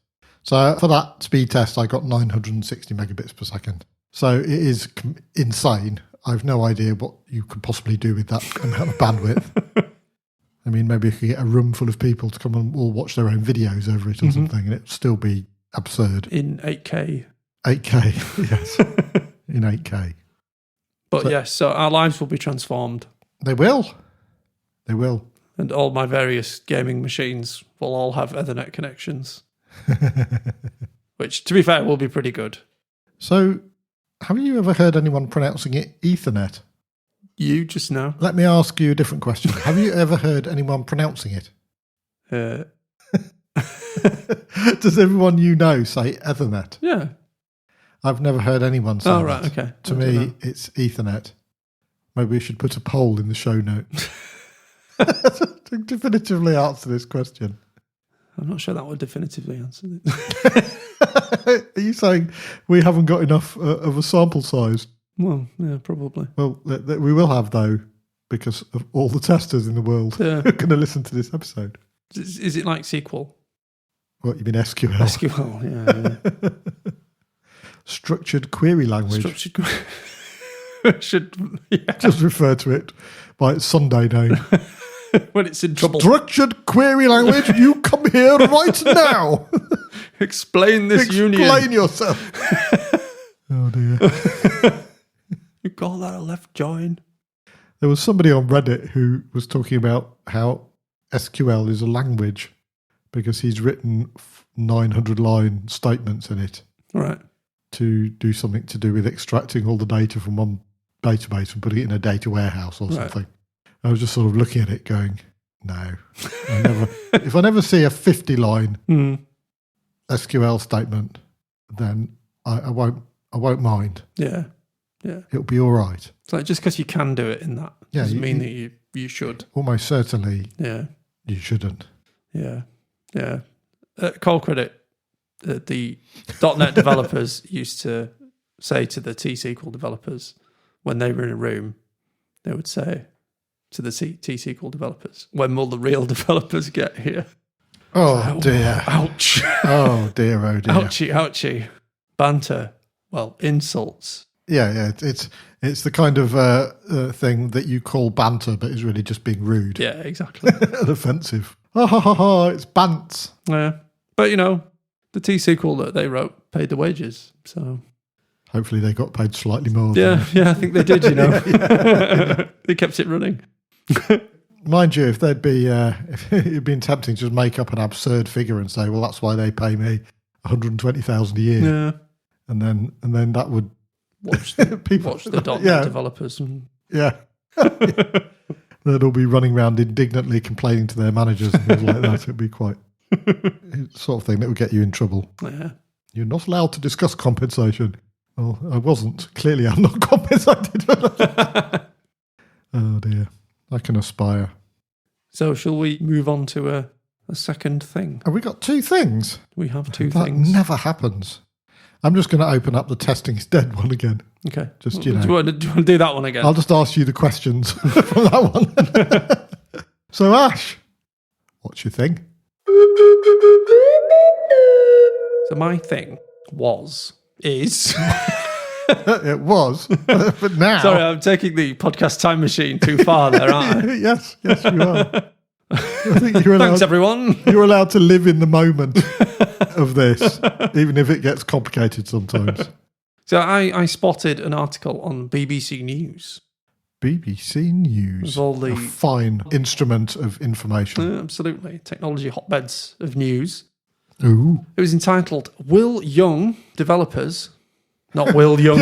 So for that speed test, I got 960 megabits per second. So it is insane. I've no idea what you could possibly do with that amount of bandwidth. I mean, maybe you could get a room full of people to come and all watch their own videos over it or something, and it'd still be absurd. In 8K. 8K, yes. In 8K. But so our lives will be transformed. They will. And all my various gaming machines will all have Ethernet connections. Which, to be fair, will be pretty good. So, have you ever heard anyone pronouncing it Ethernet? You just know. Let me ask you a different question. Have you ever heard anyone pronouncing it? Does everyone you know say Ethernet? Yeah. I've never heard anyone say that. Oh, right, okay. To me, it's Ethernet. Maybe we should put a poll in the show notes to definitively answer this question. I'm not sure that would definitively answer it. Are you saying we haven't got enough of a sample size? Well, yeah, probably. Well, we will have, though, because of all the testers in the world who are going to listen to this episode. Is it like SQL? What, you mean SQL? SQL, yeah. Structured query language. Structured query. Just refer to it by its Sunday name. When it's in trouble. Structured query language, you come here right now. Explain this union. Explain yourself. Oh, dear. You call that a left join? There was somebody on Reddit who was talking about how SQL is a language because he's written 900-line statements in it. Right. To do something to do with extracting all the data from one database and putting it in a data warehouse or something. I was just sort of looking at it going, no. If I never see a 50-line SQL statement, then I won't mind. Yeah. It'll be all right. It's like just because you can do it in that doesn't mean that you should. Almost certainly you shouldn't. Yeah. Call credit. The .NET developers used to say to the T-SQL developers, when they were in a room, they would say to the T-SQL developers, when will the real developers get here? Oh, dear. Ouch. Oh, dear, oh, dear. Ouchie, ouchie. Banter. Well, insults. Yeah. It's the kind of thing that you call banter, but is really just being rude Yeah, exactly. and offensive. Ha ha ha ha! It's bants. Yeah. But, the T-sequel that they wrote paid the wages, so... Hopefully they got paid slightly more. Yeah, I think they did, They kept it running. Mind you, if they'd be, if it'd been tempting to just make up an absurd figure and say, well, that's why they pay me 120,000 a year. Yeah. And then that would Watch people, watch the .NET developers. And... Yeah. They'd all be running around indignantly complaining to their managers and things like that. It'd be quite sort of thing that would get you in trouble. Yeah. You're not allowed to discuss compensation. Well, I wasn't. Clearly, I'm not compensated for that. Oh, dear. I can aspire. So shall we move on to a second thing? Have we got two things? We have two that things. Never happens. I'm just going to open up the testing is dead one again. Okay. Just, do you want to do that one again? I'll just ask you the questions from that one. So, Ash, what's your thing? So my thing is... It was, but now... Sorry, I'm taking the podcast time machine too far there, aren't I? Yes, you are. I think you're allowed, Thanks, everyone. You're allowed to live in the moment of this, even if it gets complicated sometimes. So I spotted an article on BBC News. BBC News. With all the... A fine instrument of information. Absolutely. Technology hotbeds of news. Ooh. It was entitled, Will Young Developers... Not Will Young.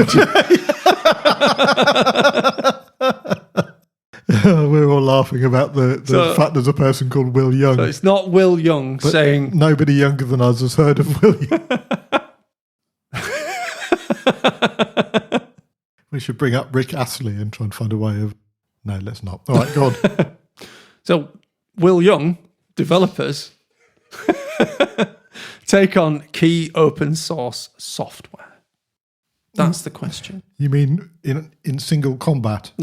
We're all laughing about the fact there's a person called Will Young. So it's not Will Young but saying... Nobody younger than us has heard of Will Young. We should bring up Rick Astley and try and find a way of... No, let's not. All right, go on. So, Will Young Developers take on key open source software. That's the question. You mean in single combat?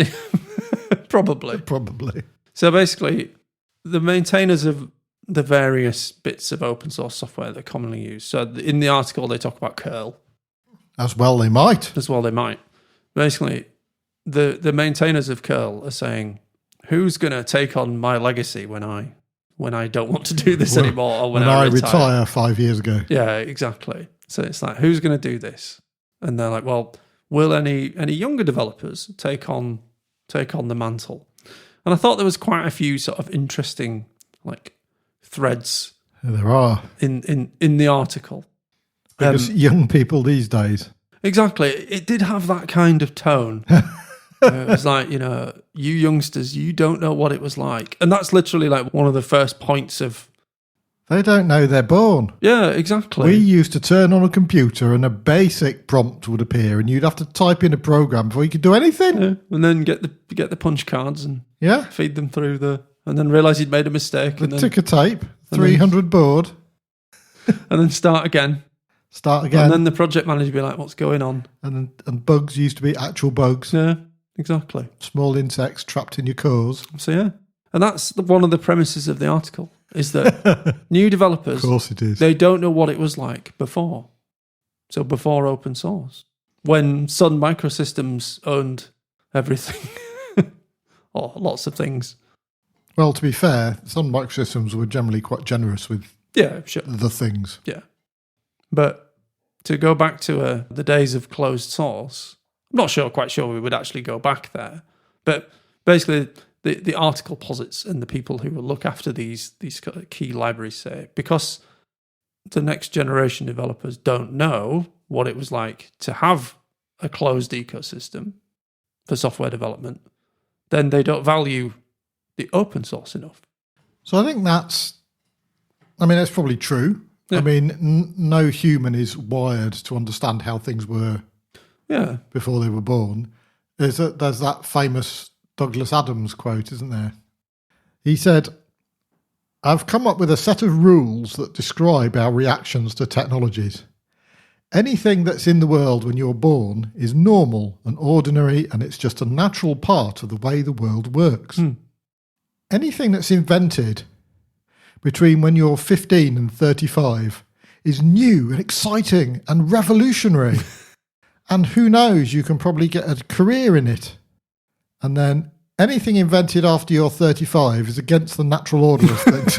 Probably. Probably. So basically, the maintainers of the various bits of open source software that are commonly used. So in the article, they talk about curl. As well they might. As well they might. Basically, the maintainers of curl are saying, who's going to take on my legacy when I don't want to do this anymore, or when I retire 5 years ago? Yeah, exactly. So it's like, who's going to do this? And they're like, well, will any younger developers take on the mantle? And I thought there was quite a few sort of interesting threads. Yeah, there are in the article. Because young people these days. Exactly. It did have that kind of tone. It was like, you youngsters, you don't know what it was like. And that's literally like one of the first points of... They don't know they're born. Yeah, exactly. We used to turn on a computer and a basic prompt would appear and you'd have to type in a program before you could do anything. Yeah. And then get the punch cards and feed them through and then realise you'd made a mistake. The ticker tape, 300 board. And then start again. And then the project manager would be like, what's going on? And bugs used to be actual bugs. Yeah, exactly. Small insects trapped in your cores. So yeah. And that's one of the premises of the article, is that new developers, of course it is, they don't know what it was like before. So before open source, when Sun Microsystems owned everything, or lots of things. Well, to be fair, Sun Microsystems were generally quite generous with the things. Yeah. But to go back to the days of closed source, I'm not quite sure we would actually go back there. But basically... The article posits, and the people who will look after these key libraries say, because the next generation developers don't know what it was like to have a closed ecosystem for software development, then they don't value the open source enough. So I think that's probably true. Yeah. I mean, no human is wired to understand how things were before they were born. There's that famous Douglas Adams quote, isn't there? He said, I've come up with a set of rules that describe our reactions to technologies. Anything that's in the world when you're born is normal and ordinary, and it's just a natural part of the way the world works. Anything that's invented between when you're 15 and 35 is new and exciting and revolutionary. And who knows, you can probably get a career in it. And then anything invented after you're 35 is against the natural order of things.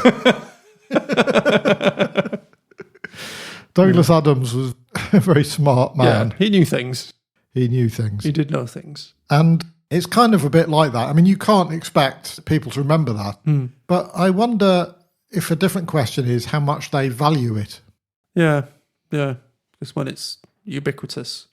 Douglas Adams was a very smart man. Yeah, he knew things. He knew things. He did know things. And it's kind of a bit like that. I mean, you can't expect people to remember that. But I wonder if a different question is how much they value it. Yeah. Because when it's ubiquitous,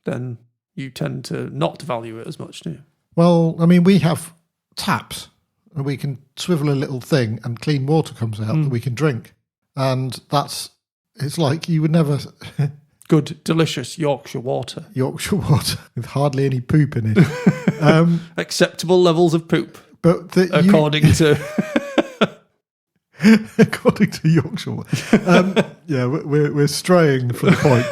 then you tend to not value it as much, do you? Well, I mean, we have taps and we can swivel a little thing and clean water comes out that we can drink. And it's like you would never... Good, delicious Yorkshire water. Yorkshire water with hardly any poop in it. Acceptable levels of poop, but according to... according to Yorkshire water. Yeah, we're straying from the point.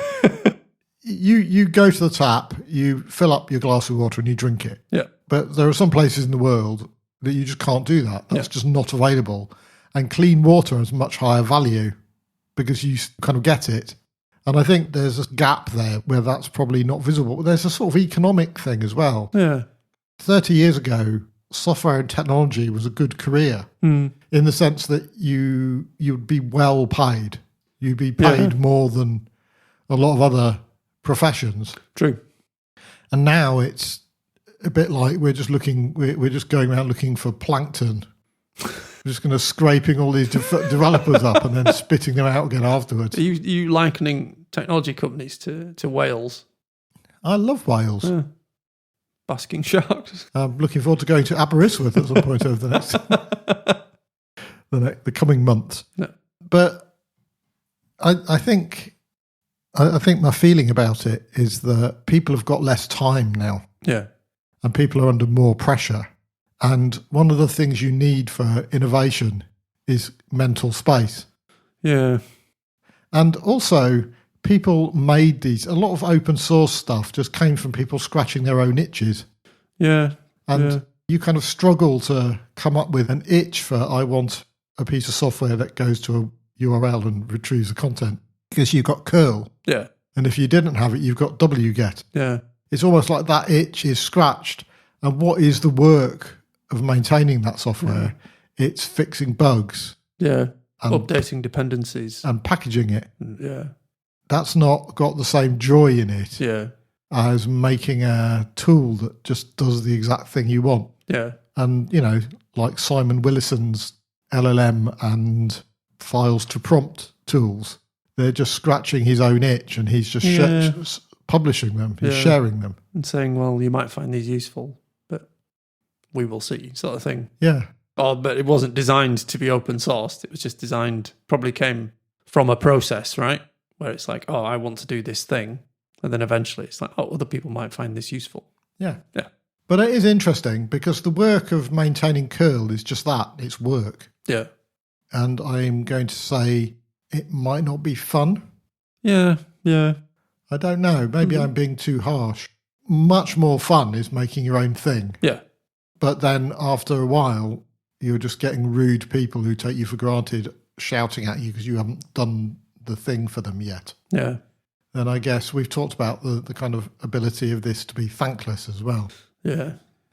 You go to the tap, you fill up your glass of water and you drink it. Yeah. But there are some places in the world that you just can't do that. That's just not available. And clean water has much higher value because you kind of get it. And I think there's a gap there where that's probably not visible. But there's a sort of economic thing as well. Yeah. 30 years ago, software and technology was a good career in the sense that you'd be well paid. You'd be paid more than a lot of other professions. True. And now it's a bit like we're just going around looking for plankton. We're just going to scraping all these developers up and then spitting them out again afterwards. Are you likening technology companies to whales? I love whales. Yeah. Basking sharks. I'm looking forward to going to Aberystwyth at some point over the coming months. No. But I think my feeling about it is that people have got less time now. Yeah. And people are under more pressure. And one of the things you need for innovation is mental space. Yeah. And also, people made a lot of open source stuff just came from people scratching their own itches. Yeah. And you kind of struggle to come up with an itch for, I want a piece of software that goes to a URL and retrieves the content. Because you've got curl. Yeah. And if you didn't have it, you've got wget. Yeah. It's almost like that itch is scratched. And what is the work of maintaining that software? It's fixing bugs. Yeah. And updating dependencies. And packaging it. Yeah. That's not got the same joy in it as making a tool that just does the exact thing you want. Yeah. And, like Simon Willison's LLM and files to prompt tools, they're just scratching his own itch and he's just publishing them. He's sharing them. And saying, well, you might find these useful, but we will see, sort of thing. Yeah. But it wasn't designed to be open sourced. It was just designed, probably came from a process, right? Where it's like, oh, I want to do this thing. And then eventually it's like, oh, other people might find this useful. Yeah. Yeah. But it is interesting because the work of maintaining curl is just that. It's work. Yeah. And I'm going to say it might not be fun. Yeah. Yeah. I don't know. Maybe I'm being too harsh. Much more fun is making your own thing. Yeah. But then after a while, you're just getting rude people who take you for granted shouting at you because you haven't done the thing for them yet. Yeah. And I guess we've talked about the kind of ability of this to be thankless as well. Yeah.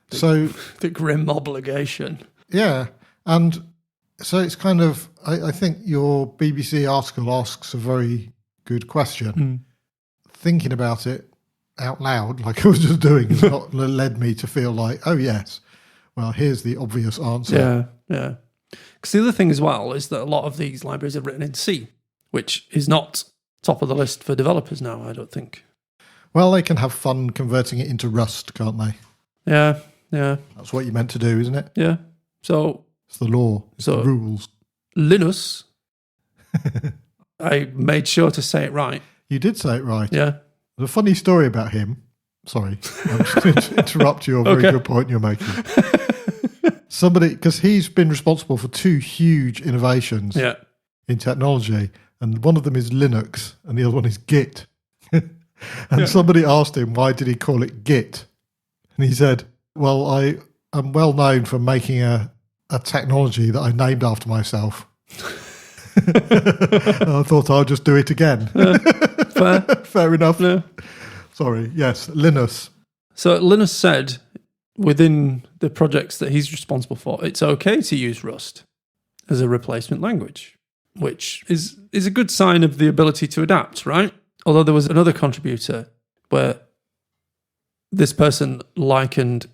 The grim obligation. Yeah. And so it's kind of, I think your BBC article asks a very good question. Thinking about it out loud, like I was just doing, has not led me to feel like, oh, yes, well, here's the obvious answer. Yeah, yeah. Because the other thing as well is that a lot of these libraries are written in C, which is not top of the list for developers now, I don't think. Well, they can have fun converting it into Rust, can't they? Yeah, yeah. That's what you're meant to do, isn't it? Yeah. So it's the law, it's the rules. Linus, I made sure to say it right. You did say it right. Yeah. There's a funny story about him. Sorry, I'm just going to interrupt your very good point you're making. Somebody, because he's been responsible for two huge innovations in technology, and one of them is Linux, and the other one is Git. And somebody asked him, why did he call it Git? And he said, well, I am well known for making a technology that I named after myself. I thought I'd just do it again. Fair. Fair enough. Yeah. Sorry. Yes, Linus. So Linus said within the projects that he's responsible for, it's okay to use Rust as a replacement language, which is a good sign of the ability to adapt, right? Although there was another contributor where this person likened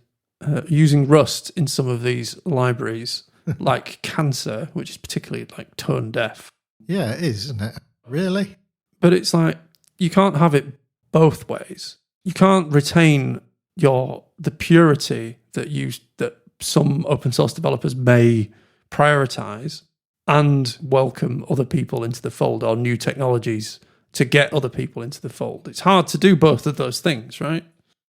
using Rust in some of these libraries like cancer, which is particularly like tone deaf. Yeah, it is, isn't it? Really? But it's like you can't have it both ways. You can't retain the purity that some open source developers may prioritize and welcome other people into the fold or new technologies to get other people into the fold. It's hard to do both of those things, right?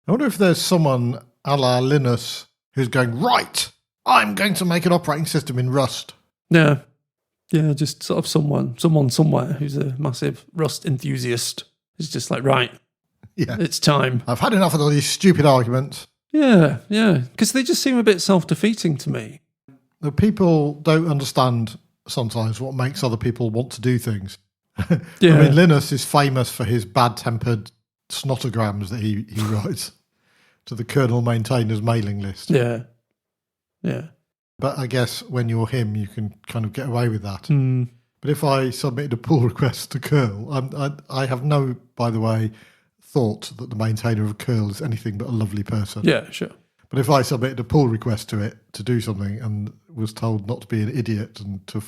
I wonder if there's someone a la Linus who's going, right, I'm going to make an operating system in Rust. Yeah. Yeah, just sort of someone somewhere who's a massive Rust enthusiast is just like, right, Yeah, it's time. I've had enough of all these stupid arguments. Yeah, because they just seem a bit self-defeating to me. The people don't understand sometimes what makes other people want to do things. Yeah. I mean, Linus is famous for his bad-tempered snotograms that he writes to the kernel maintainers mailing list. Yeah. But I guess when you're him, you can kind of get away with that. Mm. But if I submitted a pull request to curl, I have no, by the way, thought that the maintainer of curl is anything but a lovely person. Yeah, sure. But if I submitted a pull request to it to do something and was told not to be an idiot and to...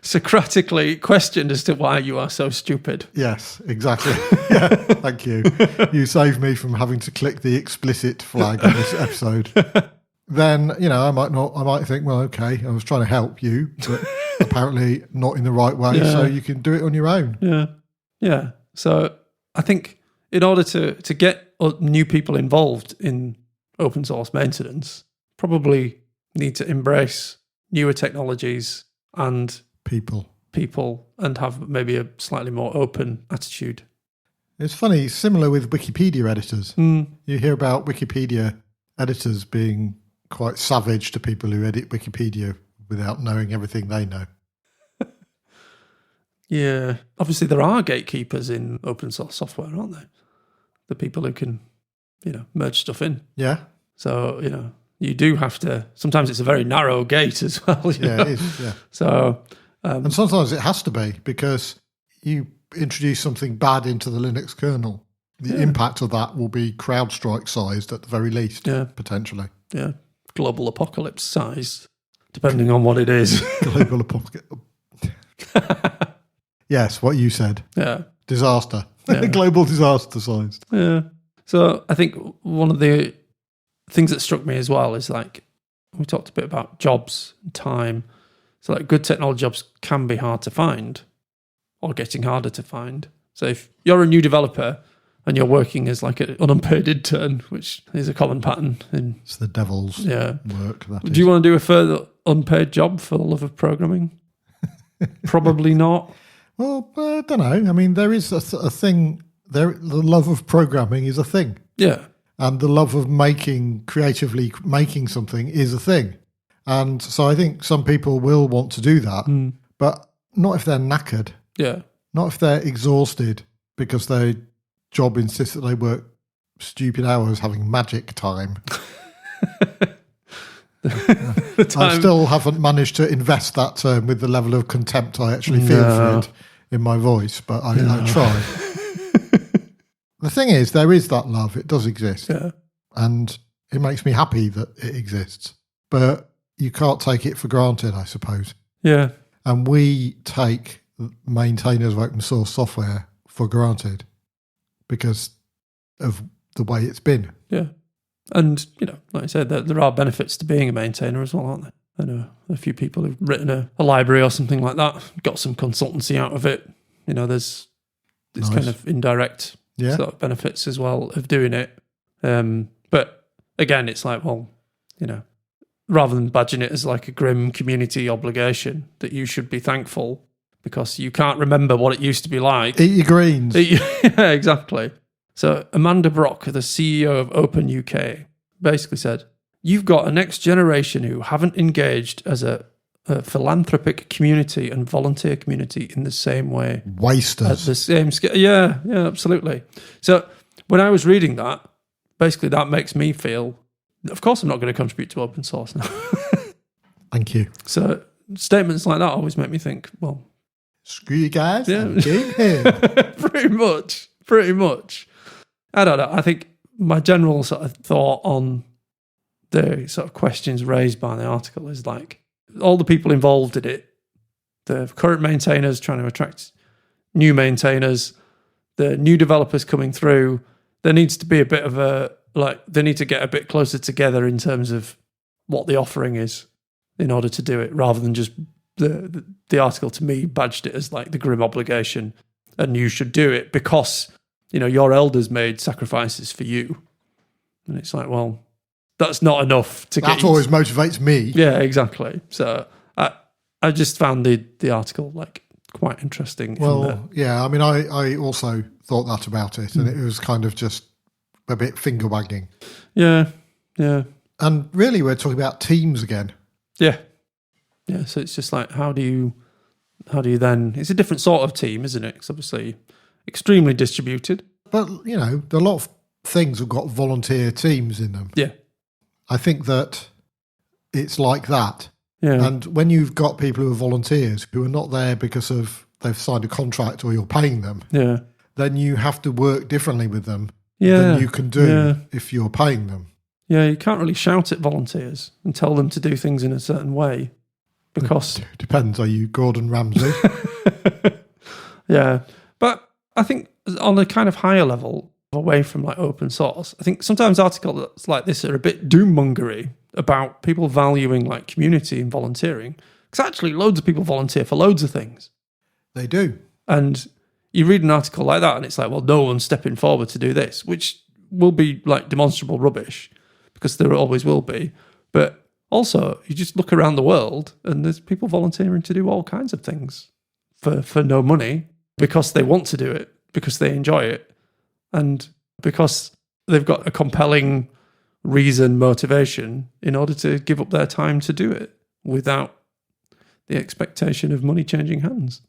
Socratically questioned as to why you are so stupid. Yes, exactly. Yeah, thank you. You saved me from having to click the explicit flag on this episode. Then, I might think, well, okay, I was trying to help you, but apparently not in the right way, so you can do it on your own. Yeah. So I think in order to get new people involved in open source maintenance, probably need to embrace newer technologies and people and have maybe a slightly more open attitude. It's funny, similar with Wikipedia editors. Mm. You hear about Wikipedia editors being quite savage to people who edit Wikipedia without knowing everything they know. Yeah. Obviously, there are gatekeepers in open source software, aren't there? The people who can, merge stuff in. Yeah. So, you do have to, sometimes it's a very narrow gate as well. It is, yeah. So... and sometimes it has to be because you introduce something bad into the Linux kernel. The impact of that will be CrowdStrike sized at the very least, potentially. Yeah. Global apocalypse sized, depending on what it is. Global apocalypse. Yes, what you said. Yeah. Disaster. Yeah. Global disaster sized. Yeah. So I think one of the things that struck me as well is like, we talked a bit about jobs and time. So like good technology jobs can be hard to find or getting harder to find. So if you're a new developer and you're working as like an unpaid intern, which is a common pattern it's the devil's work. Do you want to do a further unpaid job for the love of programming? Probably not. Well, I don't know. I mean, there is a thing. The love of programming is a thing. Yeah. And the love of creatively making something is a thing. And so I think some people will want to do that, but not if they're knackered. Yeah. Not if they're exhausted because their job insists that they work stupid hours having magic time. I still haven't managed to invest that term with the level of contempt I actually feel for it in my voice, but I try. The thing is, there is that love. It does exist. Yeah. And it makes me happy that it exists. But you can't take it for granted, I suppose. Yeah. And we take maintainers of open source software for granted because of the way it's been. Yeah. And, like I said, there are benefits to being a maintainer as well, aren't there? I know a few people who've written a library or something like that, got some consultancy out of it. There's this kind of indirect sort of benefits as well of doing it. But again, it's like, well, rather than badging it as like a grim community obligation that you should be thankful because you can't remember what it used to be like. Eat your greens. Yeah, exactly. So Amanda Brock, the CEO of Open UK, basically said, you've got a next generation who haven't engaged as a philanthropic community and volunteer community in the same way. Wasters. At the same scale. Yeah, absolutely. So when I was reading that, basically that makes me feel, of course I'm not going to contribute to open source now. Thank you. So statements like that always make me think, well, screw you guys. Yeah. I'm game here. Pretty much. I don't know. I think my general sort of thought on the sort of questions raised by the article is like all the people involved in it, the current maintainers trying to attract new maintainers, the new developers coming through, there needs to be a bit of they need to get a bit closer together in terms of what the offering is in order to do it, rather than just the article to me badged it as like the grim obligation and you should do it because, your elders made sacrifices for you. And it's like, well, that's not enough to get That always motivates me. Yeah, exactly. So I just found the article like quite interesting. Well, yeah, I mean, I also thought that about it, and it was kind of just a bit finger-wagging. Yeah. And really, we're talking about teams again. Yeah. So it's just like, how do you then? It's a different sort of team, isn't it? It's obviously extremely distributed. But a lot of things have got volunteer teams in them. Yeah. I think that it's like that. Yeah. And when you've got people who are volunteers who are not there because of they've signed a contract or you're paying them, then you have to work differently with them than you can do if you're paying them. Yeah, you can't really shout at volunteers and tell them to do things in a certain way because... It depends. Are you Gordon Ramsay? Yeah. But I think on a kind of higher level, away from like open source, I think sometimes articles like this are a bit doom-mongery about people valuing like community and volunteering. Because actually loads of people volunteer for loads of things. They do. And you read an article like that and it's like, well, no one's stepping forward to do this, which will be like demonstrable rubbish because there always will be. But also, you just look around the world and there's people volunteering to do all kinds of things for no money because they want to do it, because they enjoy it, and because they've got a compelling reason, motivation in order to give up their time to do it without the expectation of money changing hands.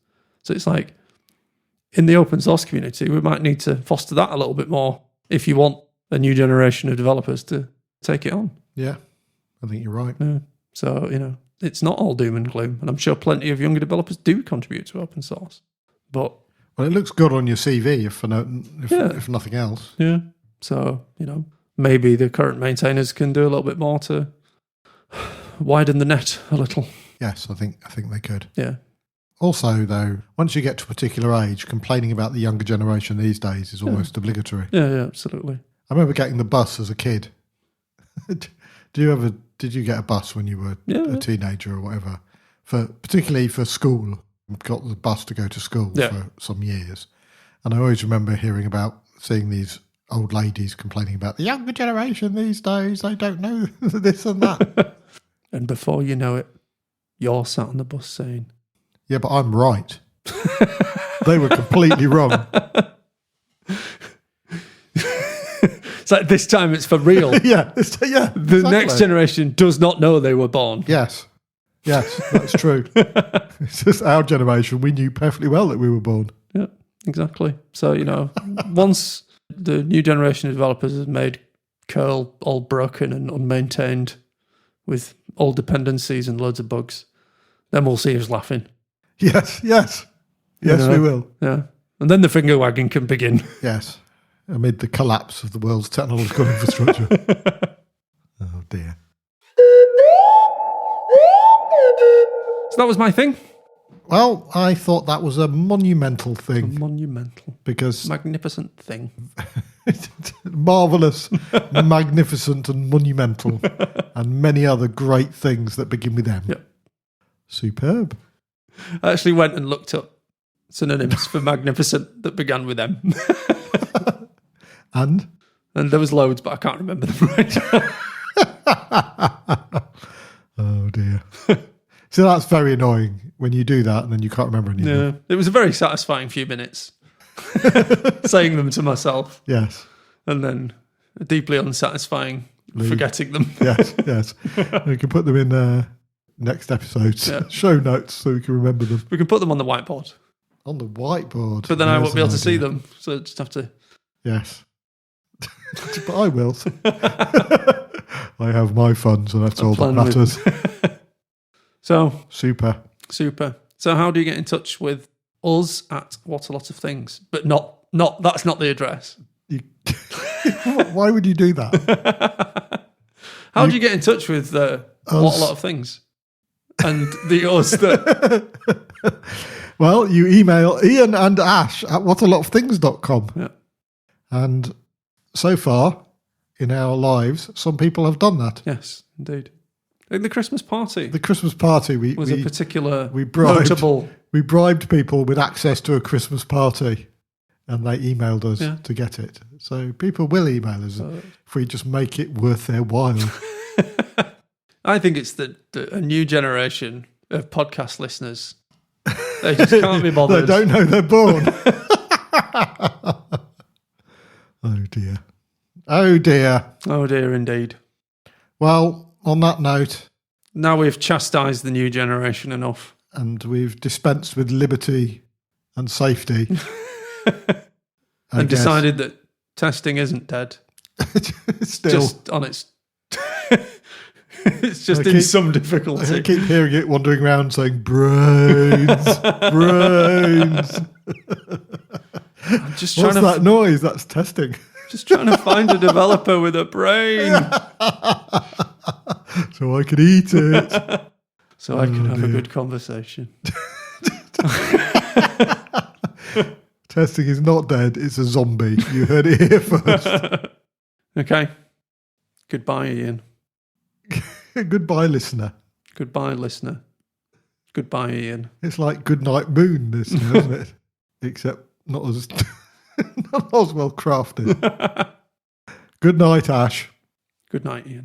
So it's like, in the open source community, we might need to foster that a little bit more if you want a new generation of developers to take it on. Yeah, I think you're right. Yeah. So, it's not all doom and gloom. And I'm sure plenty of younger developers do contribute to open source. But well, it looks good on your CV if nothing else. Yeah. So, maybe the current maintainers can do a little bit more to widen the net a little. Yes, I think they could. Yeah. Also, though, once you get to a particular age, complaining about the younger generation these days is almost obligatory. Yeah, absolutely. I remember getting the bus as a kid. Did you get a bus when you were a teenager or whatever? Particularly for school. Got the bus to go to school for some years. And I always remember seeing these old ladies complaining about the younger generation these days. They don't know this and that. And before you know it, you're sat on the bus saying, yeah, but I'm right. They were completely wrong. It's like this time it's for real. The exactly. Next generation does not know they were born. Yes, that's true. It's just our generation. We knew perfectly well that we were born. Yeah, exactly. So, once the new generation of developers has made curl all broken and unmaintained with old dependencies and loads of bugs, then we'll see who's laughing. Yes, we will. Yeah. And then the finger wagging can begin. Yes, amid the collapse of the world's technological infrastructure. Oh, dear. So that was my thing. Well, I thought that was a monumental thing. Because magnificent thing. Marvellous, magnificent and monumental. And many other great things that begin with M. Yep. Superb. I actually went and looked up synonyms for magnificent that began with M. And there was loads, but I can't remember them right now. Oh, dear. So that's very annoying when you do that and then you can't remember anything. Yeah, it was a very satisfying few minutes saying them to myself. Yes. And then a deeply unsatisfying forgetting them. Yes. We can put them in next episode's show notes so we can remember them. We can put them on the whiteboard. On the whiteboard. But then I won't be able to see them, so I just have to... Yes. But I will. I have my funds, and that's all that matters. So... Super. So how do you get in touch with us at What a Lot of Things? But not that's not the address. Why would you do that? How do you get in touch with What a Lot of Things? And the us that... Well, you email Ian and Ash at whatalotofthings.com. Yeah. And so far in our lives, some people have done that. Yes, indeed. Like the Christmas party. The Christmas party was a particular bribed, notable... We bribed people with access to a Christmas party, and they emailed us to get it. So people will email us if we just make it worth their while. I think it's a new generation of podcast listeners. They just can't be bothered. They don't know they're born. Oh dear. Oh dear indeed. Well, on that note... Now we've chastised the new generation enough. And we've dispensed with liberty and safety. And decided that testing isn't dead. Still. Just on its... It's just in some difficulty. I keep hearing it wandering around saying, brains. I'm just What's that noise? That's testing. Just trying to find a developer with a brain. So I could eat it. So I can have a good conversation. Testing is not dead. It's a zombie. You heard it here first. Okay. Goodbye, Ian. Goodbye, listener. Goodbye, listener. Goodbye, Ian. It's like Goodnight Moon, this, isn't it? Except not as well crafted. Good night, Ash. Good night, Ian.